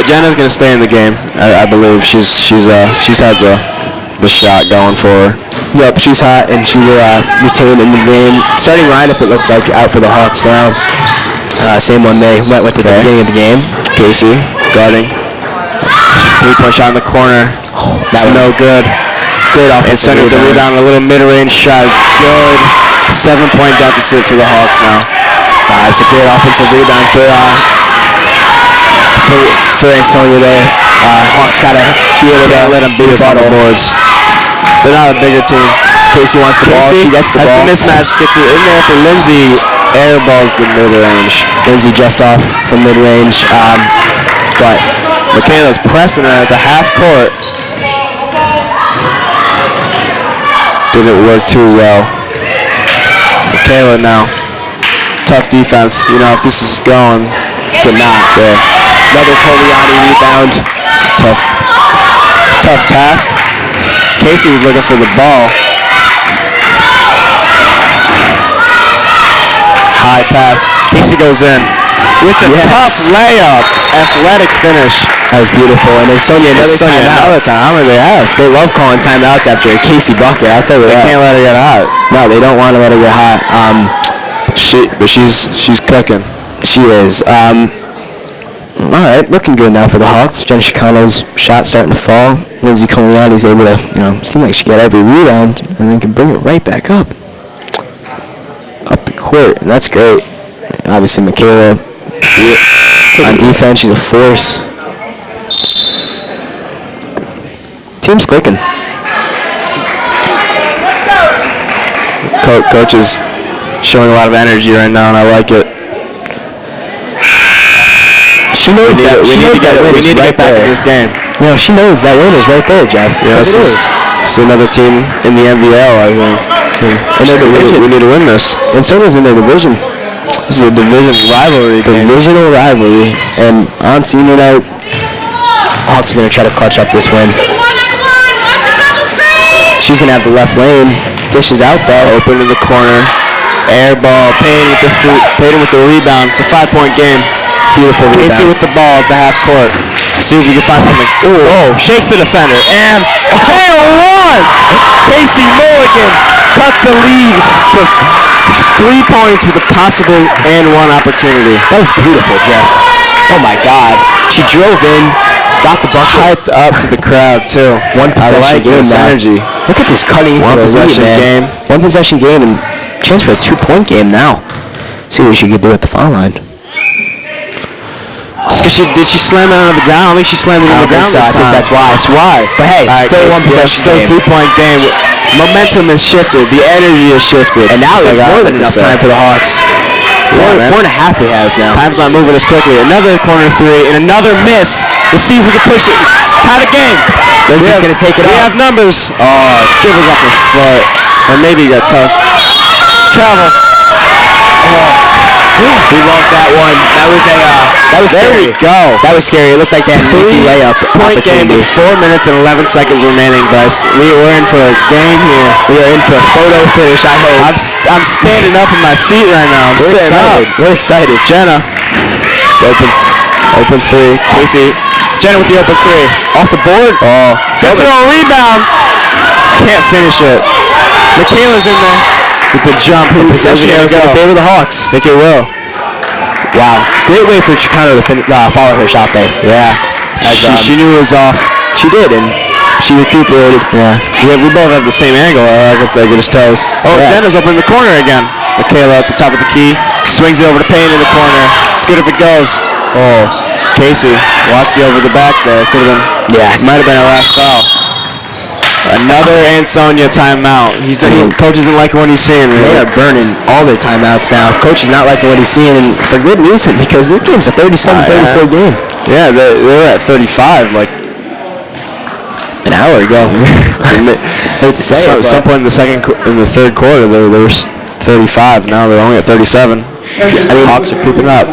S6: Jenna's going to stay in the game. I believe she's had the shot going for her.
S1: Yep, she's hot, and she will retain in the game. Starting lineup, it looks like, out for the Hawks now. Same one they went with at the beginning of the game.
S6: Casey guarding. 3-point shot in the corner. That's no good.
S1: Good offensive
S6: rebound. The rebound, a little mid-range shot is good. 7-point deficit for the Hawks now.
S1: It's a great offensive rebound for Ansonia there. Hawks gotta be able to
S6: let them beat us on the boards. They're not a bigger team.
S1: Casey wants the ball. She gets the ball.
S6: The mismatch. Gets it in there for Lindsay. Airballs the mid-range.
S1: Lindsay just off from mid-range. But
S6: Michaela's pressing her at the half court. Didn't work too well. Michaela now. Tough defense. You know, if this is going, did not.
S1: Another Coliani rebound.
S6: Tough pass. Casey was looking for the ball. High pass. Casey goes in with the tough layup. Athletic finish.
S1: That was beautiful. And Ansonia another time. How many do they have? They love calling timeouts after a Casey bucket. I'll tell you that.
S6: They can't let her get hot.
S1: No, they don't want to let her get hot.
S6: She's cooking.
S1: She is. All right, looking good now for the Hawks. Jen Chicano's shot starting to fall. Lindsay Coliani's able to, seem like she got every rebound and then can bring it right back up the court, and that's great. Obviously, Michaela on defense, she's a force. Team's clicking.
S6: Coach is showing a lot of energy right now, and I like it.
S1: She knows we need to get back in this game. She knows that win is right there, Jeff.
S6: Yeah, it's another team in the NVL, I think.
S1: In their division.
S6: We need to win this.
S1: And so is in their division.
S6: This is a division rivalry game.
S1: Divisional rivalry. And on senior night, Hawks are going to try to clutch up this win. She's going to have the left lane. Dishes out though.
S6: Open in the corner. Air ball. Payton with the rebound. It's a 5-point game.
S1: Beautiful rebound.
S6: Casey with the ball at the half court. See if we can find something. Oh, shakes the defender. And one! Casey Mulligan cuts the lead to 3 points with a possible and one opportunity.
S1: That was beautiful, Jeff. Oh my God. She drove in, got the bucket.
S6: Hyped up to the crowd too.
S1: One possession game now.
S6: Energy.
S1: Look at this cutting into
S6: One
S1: the
S6: possession
S1: lead, man.
S6: game.
S1: One possession game and chance for a 2-point game now. See what she could do at the foul line.
S6: Did she slam it on the ground? I think she slammed it on the ground
S1: So.
S6: this
S1: I think
S6: time.
S1: that's why.
S6: That's why.
S1: But hey, still one possession
S6: Still
S1: game.
S6: 3-point game. Momentum has shifted. The energy has shifted.
S1: And now there's more than enough time for the Hawks. Four and a half we have now.
S6: Time's not moving as quickly. Another corner three and another miss. Let's see if we can push it. Tie the game.
S1: Lindsay's going to take it
S6: We
S1: up.
S6: have numbers. Oh, dribbles off her foot. Or maybe he got tough. Travel. We love that one. That was
S1: There
S6: scary.
S1: we go. That was scary. It looked like that easy layup
S6: Point game
S1: opportunity.
S6: with 4 minutes and 11 seconds remaining, guys. We're in for a game here.
S1: We are in for a photo finish, I hope.
S6: I'm standing up in my seat right now. I'm
S1: We're
S6: sitting
S1: excited.
S6: up.
S1: We're excited.
S6: Jenna. Open three. Casey. Jenna with the open three. Off the board. Oh. Gets her own rebound. Can't finish it. Michaela's in there with the jump.
S1: The possession is going to favor the Hawks.
S6: Think it will.
S1: Wow. Great way for Chicano to follow her shot there.
S6: Yeah. She knew it was off.
S1: She did, and she recuperated.
S6: Yeah. We both have the same angle. I got his toes. Oh,
S1: Yeah.
S6: Jenna's open in the corner again. Michaela at the top of the key. Swings it over to Payne in the corner. It's good if it goes. Oh, Casey. Watch the over the back there. Could have been.
S1: Yeah.
S6: Might have been our last foul. Another Ansonia timeout. Coach isn't liking what he's seeing.
S1: They
S6: Really.
S1: are burning all their timeouts now. Coach is not liking what he's seeing, and for good reason, because this game's a 37-34 game.
S6: Yeah, they were at 35 like
S1: An hour ago. Hate to say it,
S6: some point in the third quarter they were 35. Now they're only at 37. I mean, Hawks are creeping up.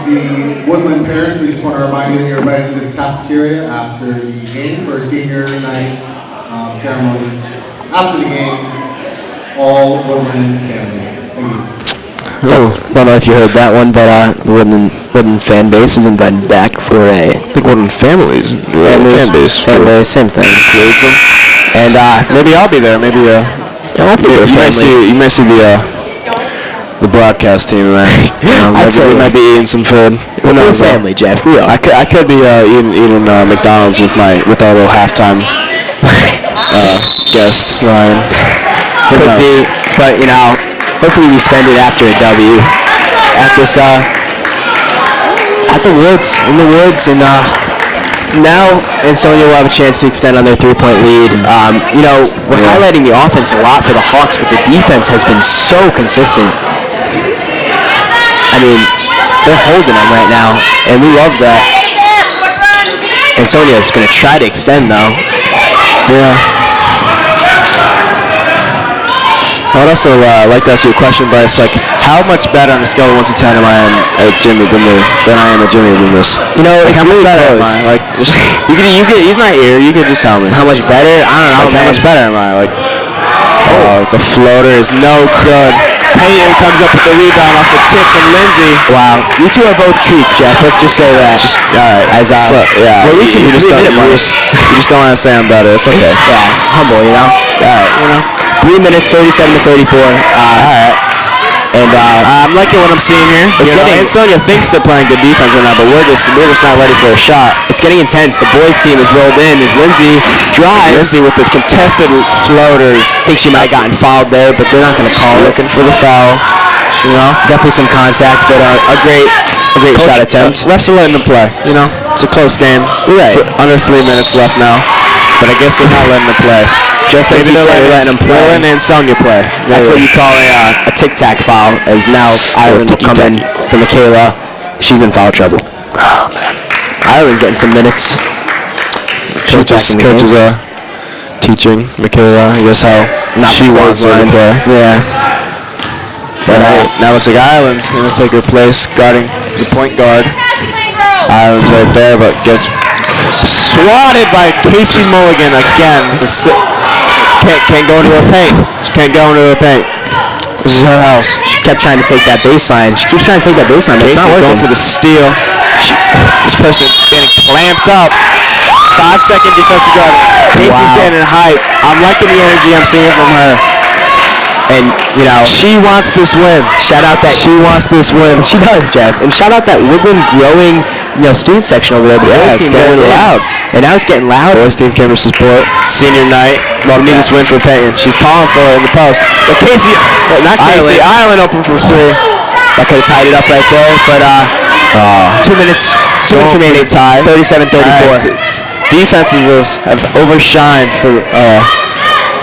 S5: The Woodland parents, we just want to remind you that you're invited to the cafeteria after the game for a senior night ceremony. After the game, all Woodland families. Thank you.
S1: Don't know if you heard that one, but Woodland fan base is invited back for a
S6: I think Woodland families. Fan base.
S1: same thing. And
S6: Maybe I'll be there. Maybe
S1: I think
S6: you might see the broadcast team, man.
S1: I'd say
S6: we might be eating some food. Who
S1: we're
S6: knows?
S1: family, Jeff. We are.
S6: I could be eating McDonald's with our little halftime guest Ryan. Who
S1: Could
S6: knows?
S1: be, but hopefully we spend it after a W. At this at the woods, in the woods, and now Ansonia will have a chance to extend on their 3-point lead. We're highlighting the offense a lot for the Hawks, but the defense has been so consistent. I mean, they're holding them right now, and we love that. Ansonia is going to try to extend, though.
S6: Yeah. I would also like to ask you a question, Bryce. Like, how much better on a scale of 1 to 10 am I at Jimmy than I am at Jimmy than this?
S1: It's
S6: how much
S1: really
S6: better am
S1: close.
S6: I? Like, you could. He's not here. You could just tell me.
S1: How much better? I don't know,
S6: Like, how
S1: man.
S6: much better am I? Like, it's a floater. It's no good. Payton comes up with the rebound off the tip from Lindsay.
S1: Wow, you two are both treats, Jeff. Let's just say that.
S6: All right.
S1: As
S6: yeah.
S1: we're reaching
S6: you
S1: the
S6: just don't.
S1: 3-minute mark.
S6: You just don't want to say I'm better. It's okay.
S1: Yeah, humble,
S6: All right.
S1: 3 minutes, 37 to 34.
S6: All right.
S1: And
S6: I'm liking what I'm seeing here. Ansonia thinks they're playing good defense right now, but we're just not ready for a shot.
S1: it's getting intense. The boys' team has rolled in as Lindsay drives.
S6: Lindsay with the contested floaters.
S1: I think she might have gotten fouled there, but they're not going to call it.
S6: Looking for the foul.
S1: Definitely some contact, but a great shot attempt.
S6: Refs are letting them play. It's a close game.
S1: Right.
S6: Under 3 minutes left now, but I guess they're not letting them play.
S1: Just as we
S6: Maybe
S1: said,
S6: they're
S1: letting them play.
S6: letting Ansonia play.
S1: That's what you call a tic-tac foul, as now Ireland will come in for Michaela. She's in foul trouble.
S6: Oh, man.
S1: Ireland getting some minutes.
S6: Coach is teaching Michaela, I guess, how
S1: Not
S6: she wants her to play.
S1: Yeah. But
S6: Now looks like Island's going to take her place, guarding the point guard. Island's right there, but gets swatted by Casey Mulligan again. Can't go into her paint. She can't go into her paint. This is her house.
S1: She kept trying to take that baseline. She keeps trying to take that baseline, but it's
S6: Casey
S1: not working.
S6: going for the steal. This person getting clamped up. 5-second defensive guard. Casey's getting hype. I'm liking the energy I'm seeing from her.
S1: And, you know,
S6: She wants this win.
S1: shout out that
S6: She wants this win.
S1: she does, Jeff. And shout out that Woodland growing, student section over there. The boys
S6: it's
S1: team
S6: getting
S1: going in.
S6: loud.
S1: And now it's getting loud.
S6: Boys team came to support. Senior night. We need this win for Peyton. She's calling for it in the post. But Casey, not Casey, Island open for three.
S1: That could have tied it up right there, but 2 minutes remaining tie. 37-34.
S6: Defenses have overshined for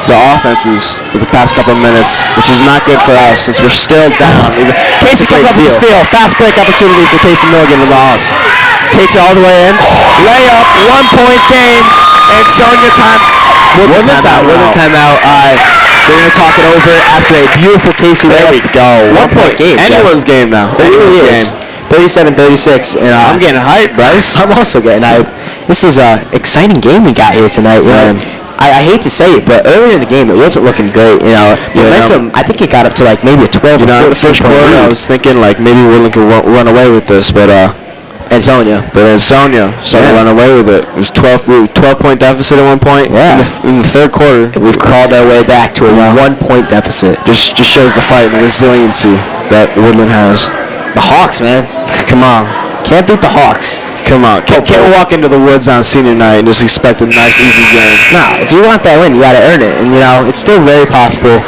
S6: the offenses for the past couple of minutes, which is not good for us since we're still down. Casey comes up with the steal. Fast break opportunity for Casey Milligan and the Hawks. Takes it all the way in. Layup, 1-point game. Ansonia time.
S1: Woodland timeout. They're going to talk it over after a beautiful Casey.
S6: There we go.
S1: 1-point game.
S6: Anyone's game now.
S1: It really is. 37-36. And
S6: I'm getting hyped, Bryce.
S1: I'm also getting hyped. This is an exciting game we got here tonight. I hate to say it, but earlier in the game it wasn't looking great. Momentum. I think it got up to like maybe a 12.
S6: In the first quarter, I was thinking like maybe Woodland could run away with this, but Ansonia started to run away with it. It was 12-point deficit at one point.
S1: Yeah.
S6: In the third quarter,
S1: We've crawled our way back to a 1-point deficit.
S6: just shows the fight and the resiliency that Woodland has.
S1: The Hawks, man.
S6: Come on.
S1: Can't beat the Hawks.
S6: Come on. Can't walk into the woods on senior night and just expect a nice, easy game.
S1: Nah, if you want that win, you got to earn it. And, it's still very possible.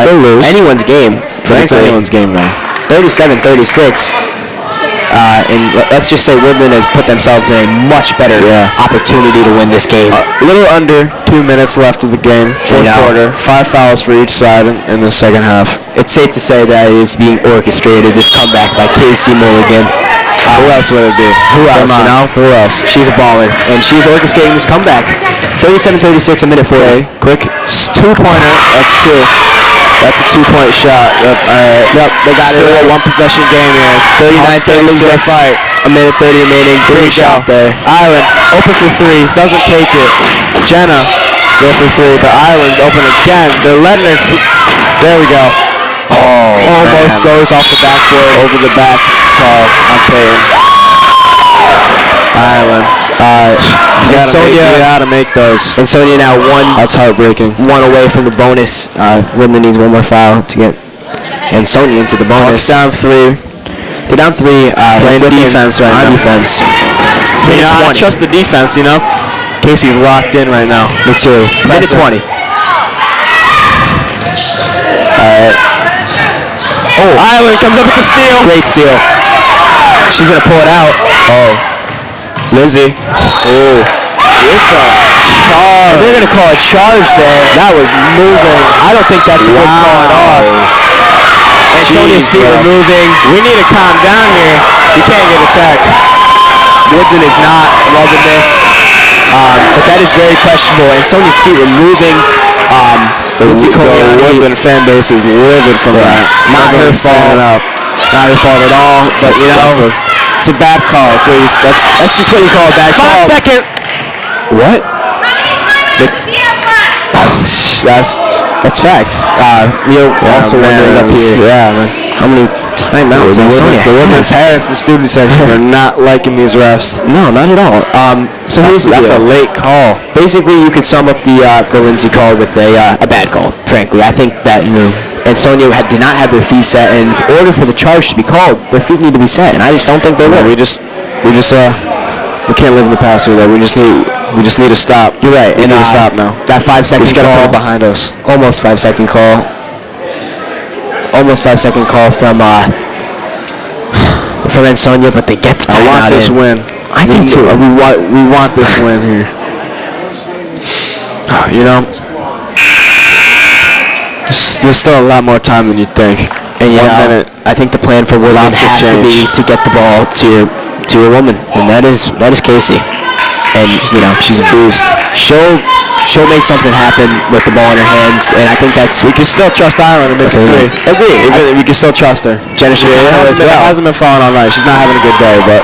S6: Still lose.
S1: Anyone's game.
S6: It's
S1: Frankly.
S6: anyone's game now.
S1: 37-36. And let's just say Woodland has put themselves in a much better opportunity to win this game.
S6: A little under 2 minutes left of the game. Fourth quarter. 5 fouls for each side in the second half.
S1: It's safe to say that it is being orchestrated, this comeback by Casey Mulligan.
S6: Who else would it be?
S1: Who else, Who else? She's a baller, and she's orchestrating this comeback. 37-36, a minute 40.
S6: Quick two-pointer. That's two. That's a 2-point shot. Yep. All right.
S1: Yep, they got
S6: Still
S1: it.
S6: a one-possession game here.
S1: 39-36.
S6: Fight.
S1: A minute 30 remaining. Great shot there.
S6: Island open for three. Doesn't take it. Jenna go for three, but Island's open again. They're letting her. There we go. Almost goes off the backboard. Over the back call on Peyton. Island. You gotta make those.
S1: Ansonia now
S6: That's heartbreaking.
S1: one away from the bonus. Woodland needs one more foul to get Ansonia into the bonus.
S6: Down three.
S1: They're down three.
S6: Playing defense right now.
S1: On defense.
S6: I trust the defense, Casey's locked in right now.
S1: Me too. Minute 20.
S6: Alright. Island comes up with the steal.
S1: Great steal. She's going to pull it out.
S6: Lizzie.
S1: They're going to call a charge there.
S6: That was moving.
S1: I don't think that's a good call at all. Ansonia's feet are moving.
S6: We need to calm down here. You can't get attacked.
S1: Woodland is not loving this. But that is very questionable. Ansonia's feet were moving.
S6: The Woodland fan base is livid from that.
S1: Not her fault. Not her fault at all. But
S6: it's a bad call.
S1: That's just what you call a bad call.
S6: 5 second. What? That's facts.
S1: We're also wondering up here.
S6: Yeah, man.
S1: How many timeouts Ansonia
S6: The women's parents and students said they're not liking these refs.
S1: No, not at all. So
S6: That's a late call.
S1: Basically, you could sum up the Lindsay call with a bad call. Frankly, I think that Ansonia did not have their feet set, and in order for the charge to be called, their feet need to be set, and I just don't think they will.
S6: We can't live in the past here. Though. We just need to stop.
S1: You're right.
S6: We need to stop now.
S1: That 5 second
S6: We just gotta
S1: call
S6: put it behind us.
S1: Almost 5 second call. Almost 5 second call from Ansonia, but they get the timeout.
S6: I want this win.
S1: I do too.
S6: We want this win here. There's still a lot more time than you think.
S1: And
S6: 1 minute.
S1: I think the plan for Woodland has to be to get the ball to a woman, and that is Casey. And
S6: she's a beast.
S1: She'll she'll make something happen with the ball in her hands, and I think that's
S6: We can still trust Ireland to make a three.
S1: Agree.
S6: We can still trust her.
S1: Jenna Shapiro as well.
S6: Hasn't been falling all night. She's not having a good day, but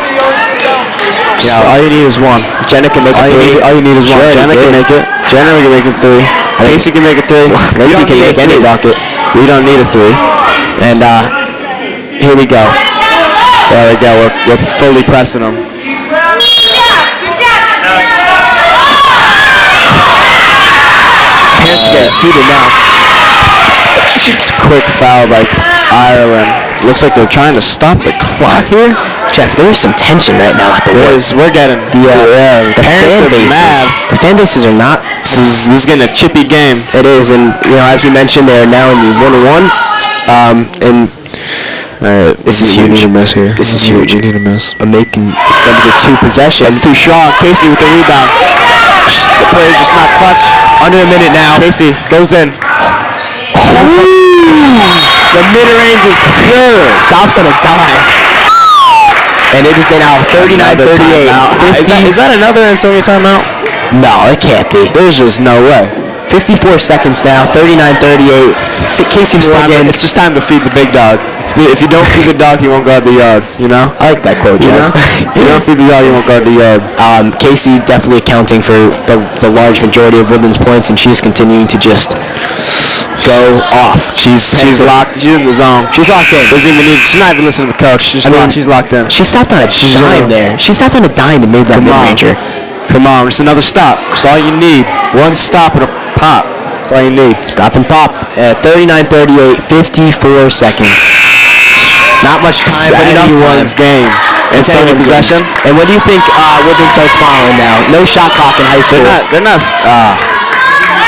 S6: all you need is one.
S1: Jenna can make a three.
S6: All you need is one.
S1: Sure,
S6: Jenna can make it. Jenna can make a three. Casey can make a three.
S1: Lindsay can make any bucket.
S6: We don't need a three.
S1: And here we go.
S6: There we go. We're fully pressing them.
S1: Parents get heated now.
S6: It's a quick foul by Ireland. Looks like they're trying to stop the clock here.
S1: Jeff, there is some tension right now at the
S6: We're getting
S1: the
S6: parents
S1: fan
S6: are
S1: bases.
S6: mad.
S1: The fan bases are not.
S6: This is getting a chippy game.
S1: It is, and as we mentioned, they're now in the 1-1. And this is huge.
S6: We need a miss here.
S1: This is huge.
S6: We need a miss.
S1: A making extended to 2 possessions.
S6: That's too strong. Casey with the rebound. The player's just not clutch.
S1: Under a minute now.
S6: Casey goes in. The mid-range is pure.
S1: Stops on a dime. And it is now 39-38.
S6: Is that another Ansonia timeout?
S1: No, it can't be.
S6: There's just no way.
S1: 54 seconds now, 39-38. Casey Morgan.
S6: It's just time to feed the big dog. If you don't feed the dog, he won't guard the yard. You know?
S1: I like that quote, Jeff.
S6: You don't feed the dog, he won't guard the yard.
S1: Casey definitely accounting for the large majority of Woodland's points, and she's continuing to just go off.
S6: She's locked. She's in the zone.
S1: She's locked in.
S6: She's not even listening to the coach. She's locked in.
S1: She stopped on a dime there. She stopped on a dime and made that mid-ranger.
S6: Come on, just another stop. That's all you need. One stop and a pop. That's all you need.
S1: Stop and pop at 39-38, 54 seconds. Not much time, but enough time.
S6: Game.
S1: It's
S6: Ansonia possession.
S1: And when do you think Woodland starts following now? No shot clock in high school.
S6: They're not.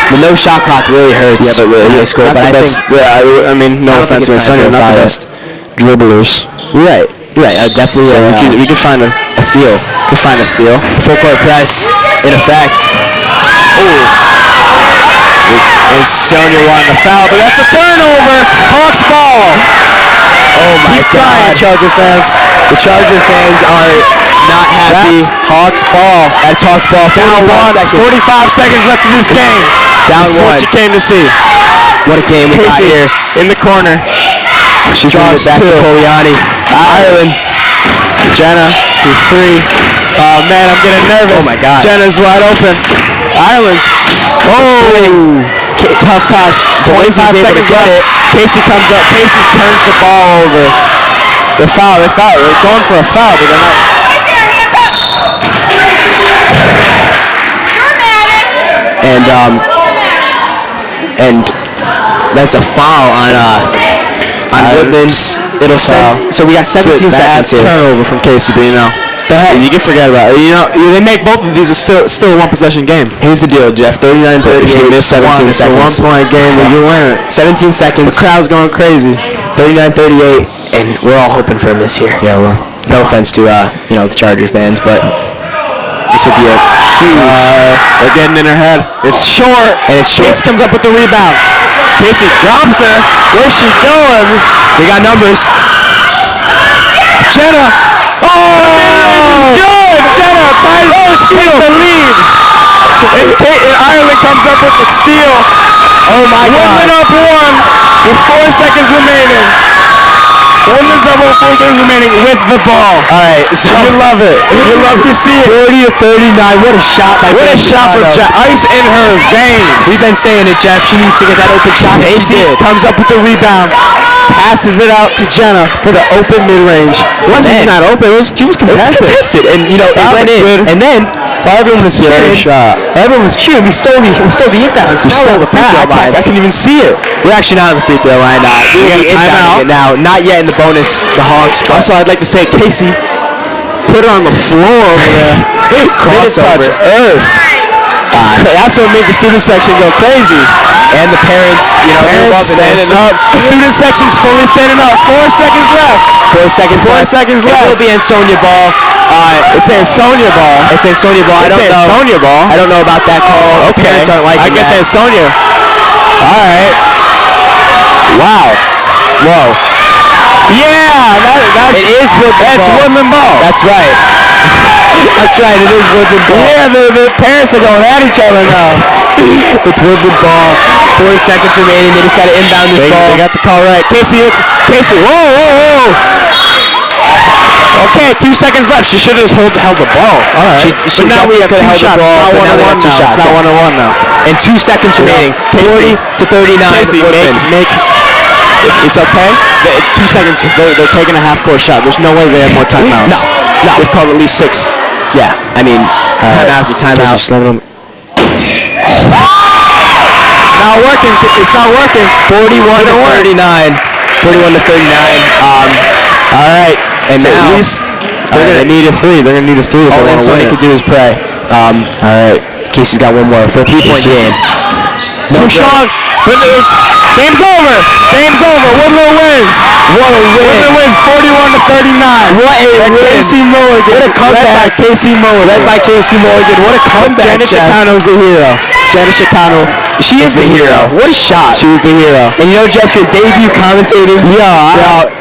S1: The no shot clock really hurts in high school.
S6: Not
S1: But
S6: the best. No offense to Ansonia, not the best dribblers.
S1: Right. Definitely.
S6: So we could find a steal. Could find a steal.
S1: Full court press in effect.
S6: Ansonia wanting the foul, but that's a turnover. Hawks ball.
S1: Oh my God,
S6: Charger fans.
S1: The Charger fans are not happy.
S6: That's Hawks ball.
S1: That's Hawks ball.
S6: Down 45 seconds left in this game.
S1: Down
S6: this is what you came to see.
S1: What a game we got
S6: Casey
S1: here.
S6: in the corner.
S1: She's going to back to Poliani. Ireland.
S6: Jenna for 3. Oh man, I'm getting nervous.
S1: Oh my God.
S6: Jenna's wide open. Ireland's. Oh, tough pass. 25 seconds left. Casey comes up. Casey turns the ball over. The foul. They're going for a foul, but they're not.
S1: And that's a foul on Woodland's. It'll send. So we got 17 seconds here.
S6: Turnover from Casey, but go ahead. You can forget about it. They make both of these. It's still a 1-possession game.
S1: Here's the deal, Jeff. 39-38.
S6: If you miss 17
S1: seconds.
S6: It's a 1-point game. You win it.
S1: 17 seconds.
S6: The crowd's going crazy.
S1: 39-38, and we're all hoping for a miss here.
S6: Yeah, well.
S1: No offense to the Chargers fans, but this would be a huge.
S6: They're getting in her head. It's short,
S1: and it's short.
S6: Casey comes up with the rebound. Casey drops her. Where's she going?
S1: We got numbers.
S6: Jenna. Oh, good. Jenna takes the lead. And Ireland comes up with the steal.
S1: Oh my God.
S6: Woodland up 1 with 4 seconds remaining. Woodland's up 4 seconds remaining with the ball.
S1: All right, so
S6: you love it. You love to see it.
S1: 40-39. What a shot by
S6: What a shot for Jeff. Ice in her veins.
S1: We've been saying it, Jeff. She needs to get that open shot.
S6: Casey comes up with the rebound. Passes it out to Jenna for the open mid-range. It wasn't even not open. She was contested.
S1: And it went in.
S6: Good.
S1: And then while everyone was cheering, we stole the inbound. We stole the free throw line.
S6: I can't even see it.
S1: We're actually not on the free throw line.
S6: We got a timeout
S1: now. Not yet in the bonus. The Hawks.
S6: Also, I'd like to say Casey put her on the floor over there.
S1: Crossover.
S6: Touch earth. That's what made the student section go crazy.
S1: And the parents,
S6: parents standing up. The student section's fully standing up. 4 seconds left.
S1: 4 seconds left.
S6: 4 seconds left.
S1: It will be Ansonia ball.
S6: It's Ansonia ball.
S1: It's Ansonia ball. I don't know.
S6: Ansonia ball.
S1: I don't know about that call.
S6: Okay.
S1: Parents aren't liking
S6: I guess
S1: that.
S6: Ansonia. All right. Wow. Whoa. Yeah, it is Woodland ball.
S1: That's right. That's right. It is Woodland ball.
S6: Yeah, the parents are going at each other now.
S1: It's Woodland ball. 4 seconds remaining. They just got to inbound this ball.
S6: They got the call right. Casey, whoa. Okay, 2 seconds left. She should have just held the ball. All right.
S1: So now we have 2 shots.
S6: It's not one-on-one now. It's not one-on-one now.
S1: And 2 seconds remaining. 40 to 39.
S6: Casey, make. It's okay. It's 2 seconds. They're taking a half-court shot. There's no way they have more timeouts.
S1: No.
S6: We've called at least 6.
S1: Yeah, I mean, timeout after timeout.
S6: Not working. It's not working.
S1: 41 to 39. 41 to 39. All right. And
S6: So
S1: now
S6: at least they need a 3. They're gonna need a 3 if
S1: all
S6: they want to win
S1: Ansonia
S6: it.
S1: could do is pray. All right. Casey's got one more for a 3-point game.
S6: Too strong. Game's over. Game's over. Woodland wins.
S1: What a win!
S6: Woodland wins 41 to 39.
S1: What a win!
S6: Casey Mulligan.
S1: What a comeback!
S6: Led by Casey Mulligan. What a comeback! Jenna Chicano's the hero. Jenna Chicano.
S1: She is the hero. What a shot!
S6: She was the hero.
S1: And you know, Jeff, your debut commentating.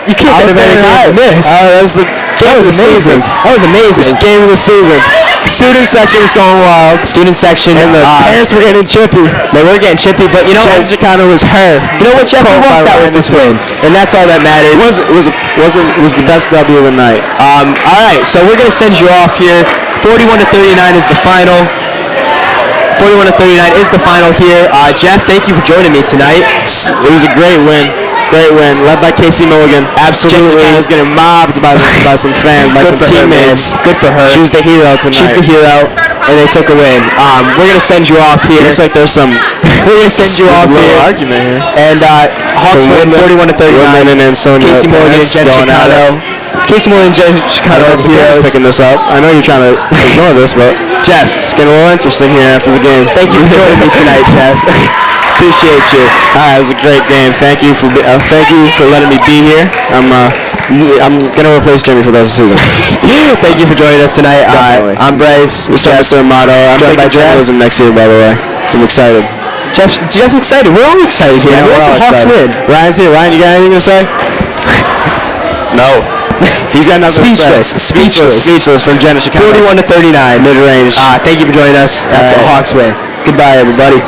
S1: You can't get a better game than this.
S6: That was amazing.
S1: That was amazing.
S6: Game of the season. Student section was going wild.
S1: Student section.
S6: And the parents were getting chippy.
S1: They were getting chippy, but you know,
S6: Jenna Chicano was her.
S1: You know what, Jeff? We walked out with this win, and that's all that matters.
S6: It was the best W of the night.
S1: All right, so we're gonna send you off here. 41 to 39 is the final. 41 to 39 is the final here. Jeff, thank you for joining me tonight.
S6: It was a great win. Great win, led by Casey Mulligan.
S1: Absolutely.
S6: Jenna was getting mobbed by some fans, by some teammates.
S1: Good for her.
S6: She was the hero tonight.
S1: She's the hero, and they took a win. We're gonna send you off here.
S6: Looks like there's some.
S1: We're gonna send you off
S6: a little
S1: here.
S6: argument here.
S1: And Hawks win 41 to 39.
S6: Woodland and Ansonia.
S1: Casey Mulligan and Jen
S6: going at
S1: Chicano. Casey Mulligan and Jen Chicano are heroes.
S6: Picking this up. I know you're trying to ignore this, but
S1: Jeff,
S6: it's getting a little interesting here after the game.
S1: thank you for joining me tonight, Jeff. Appreciate you.
S6: All right, it was a great game. Thank you for letting me be here. I'm gonna replace Jimmy for the rest of the season.
S1: Thank you for joining us tonight.
S6: Definitely.
S1: I'm Bryce.
S6: Mr. Amato. I'm
S1: Joined by
S6: taking journalism next year, by the way. I'm excited.
S1: Jeff's excited. We're all excited here.
S6: Yeah,
S1: We're
S6: we're all
S1: Hawks
S6: excited.
S1: win.
S6: Ryan's here. Ryan, you got anything to say?
S8: No.
S6: He's got nothing
S1: Speechless.
S6: to say. Speechless from Jenna Chicano.
S1: 41 to 39.
S6: Mid-range.
S1: Thank you for joining us. That's a
S6: All right.
S1: Hawks win. Goodbye, everybody.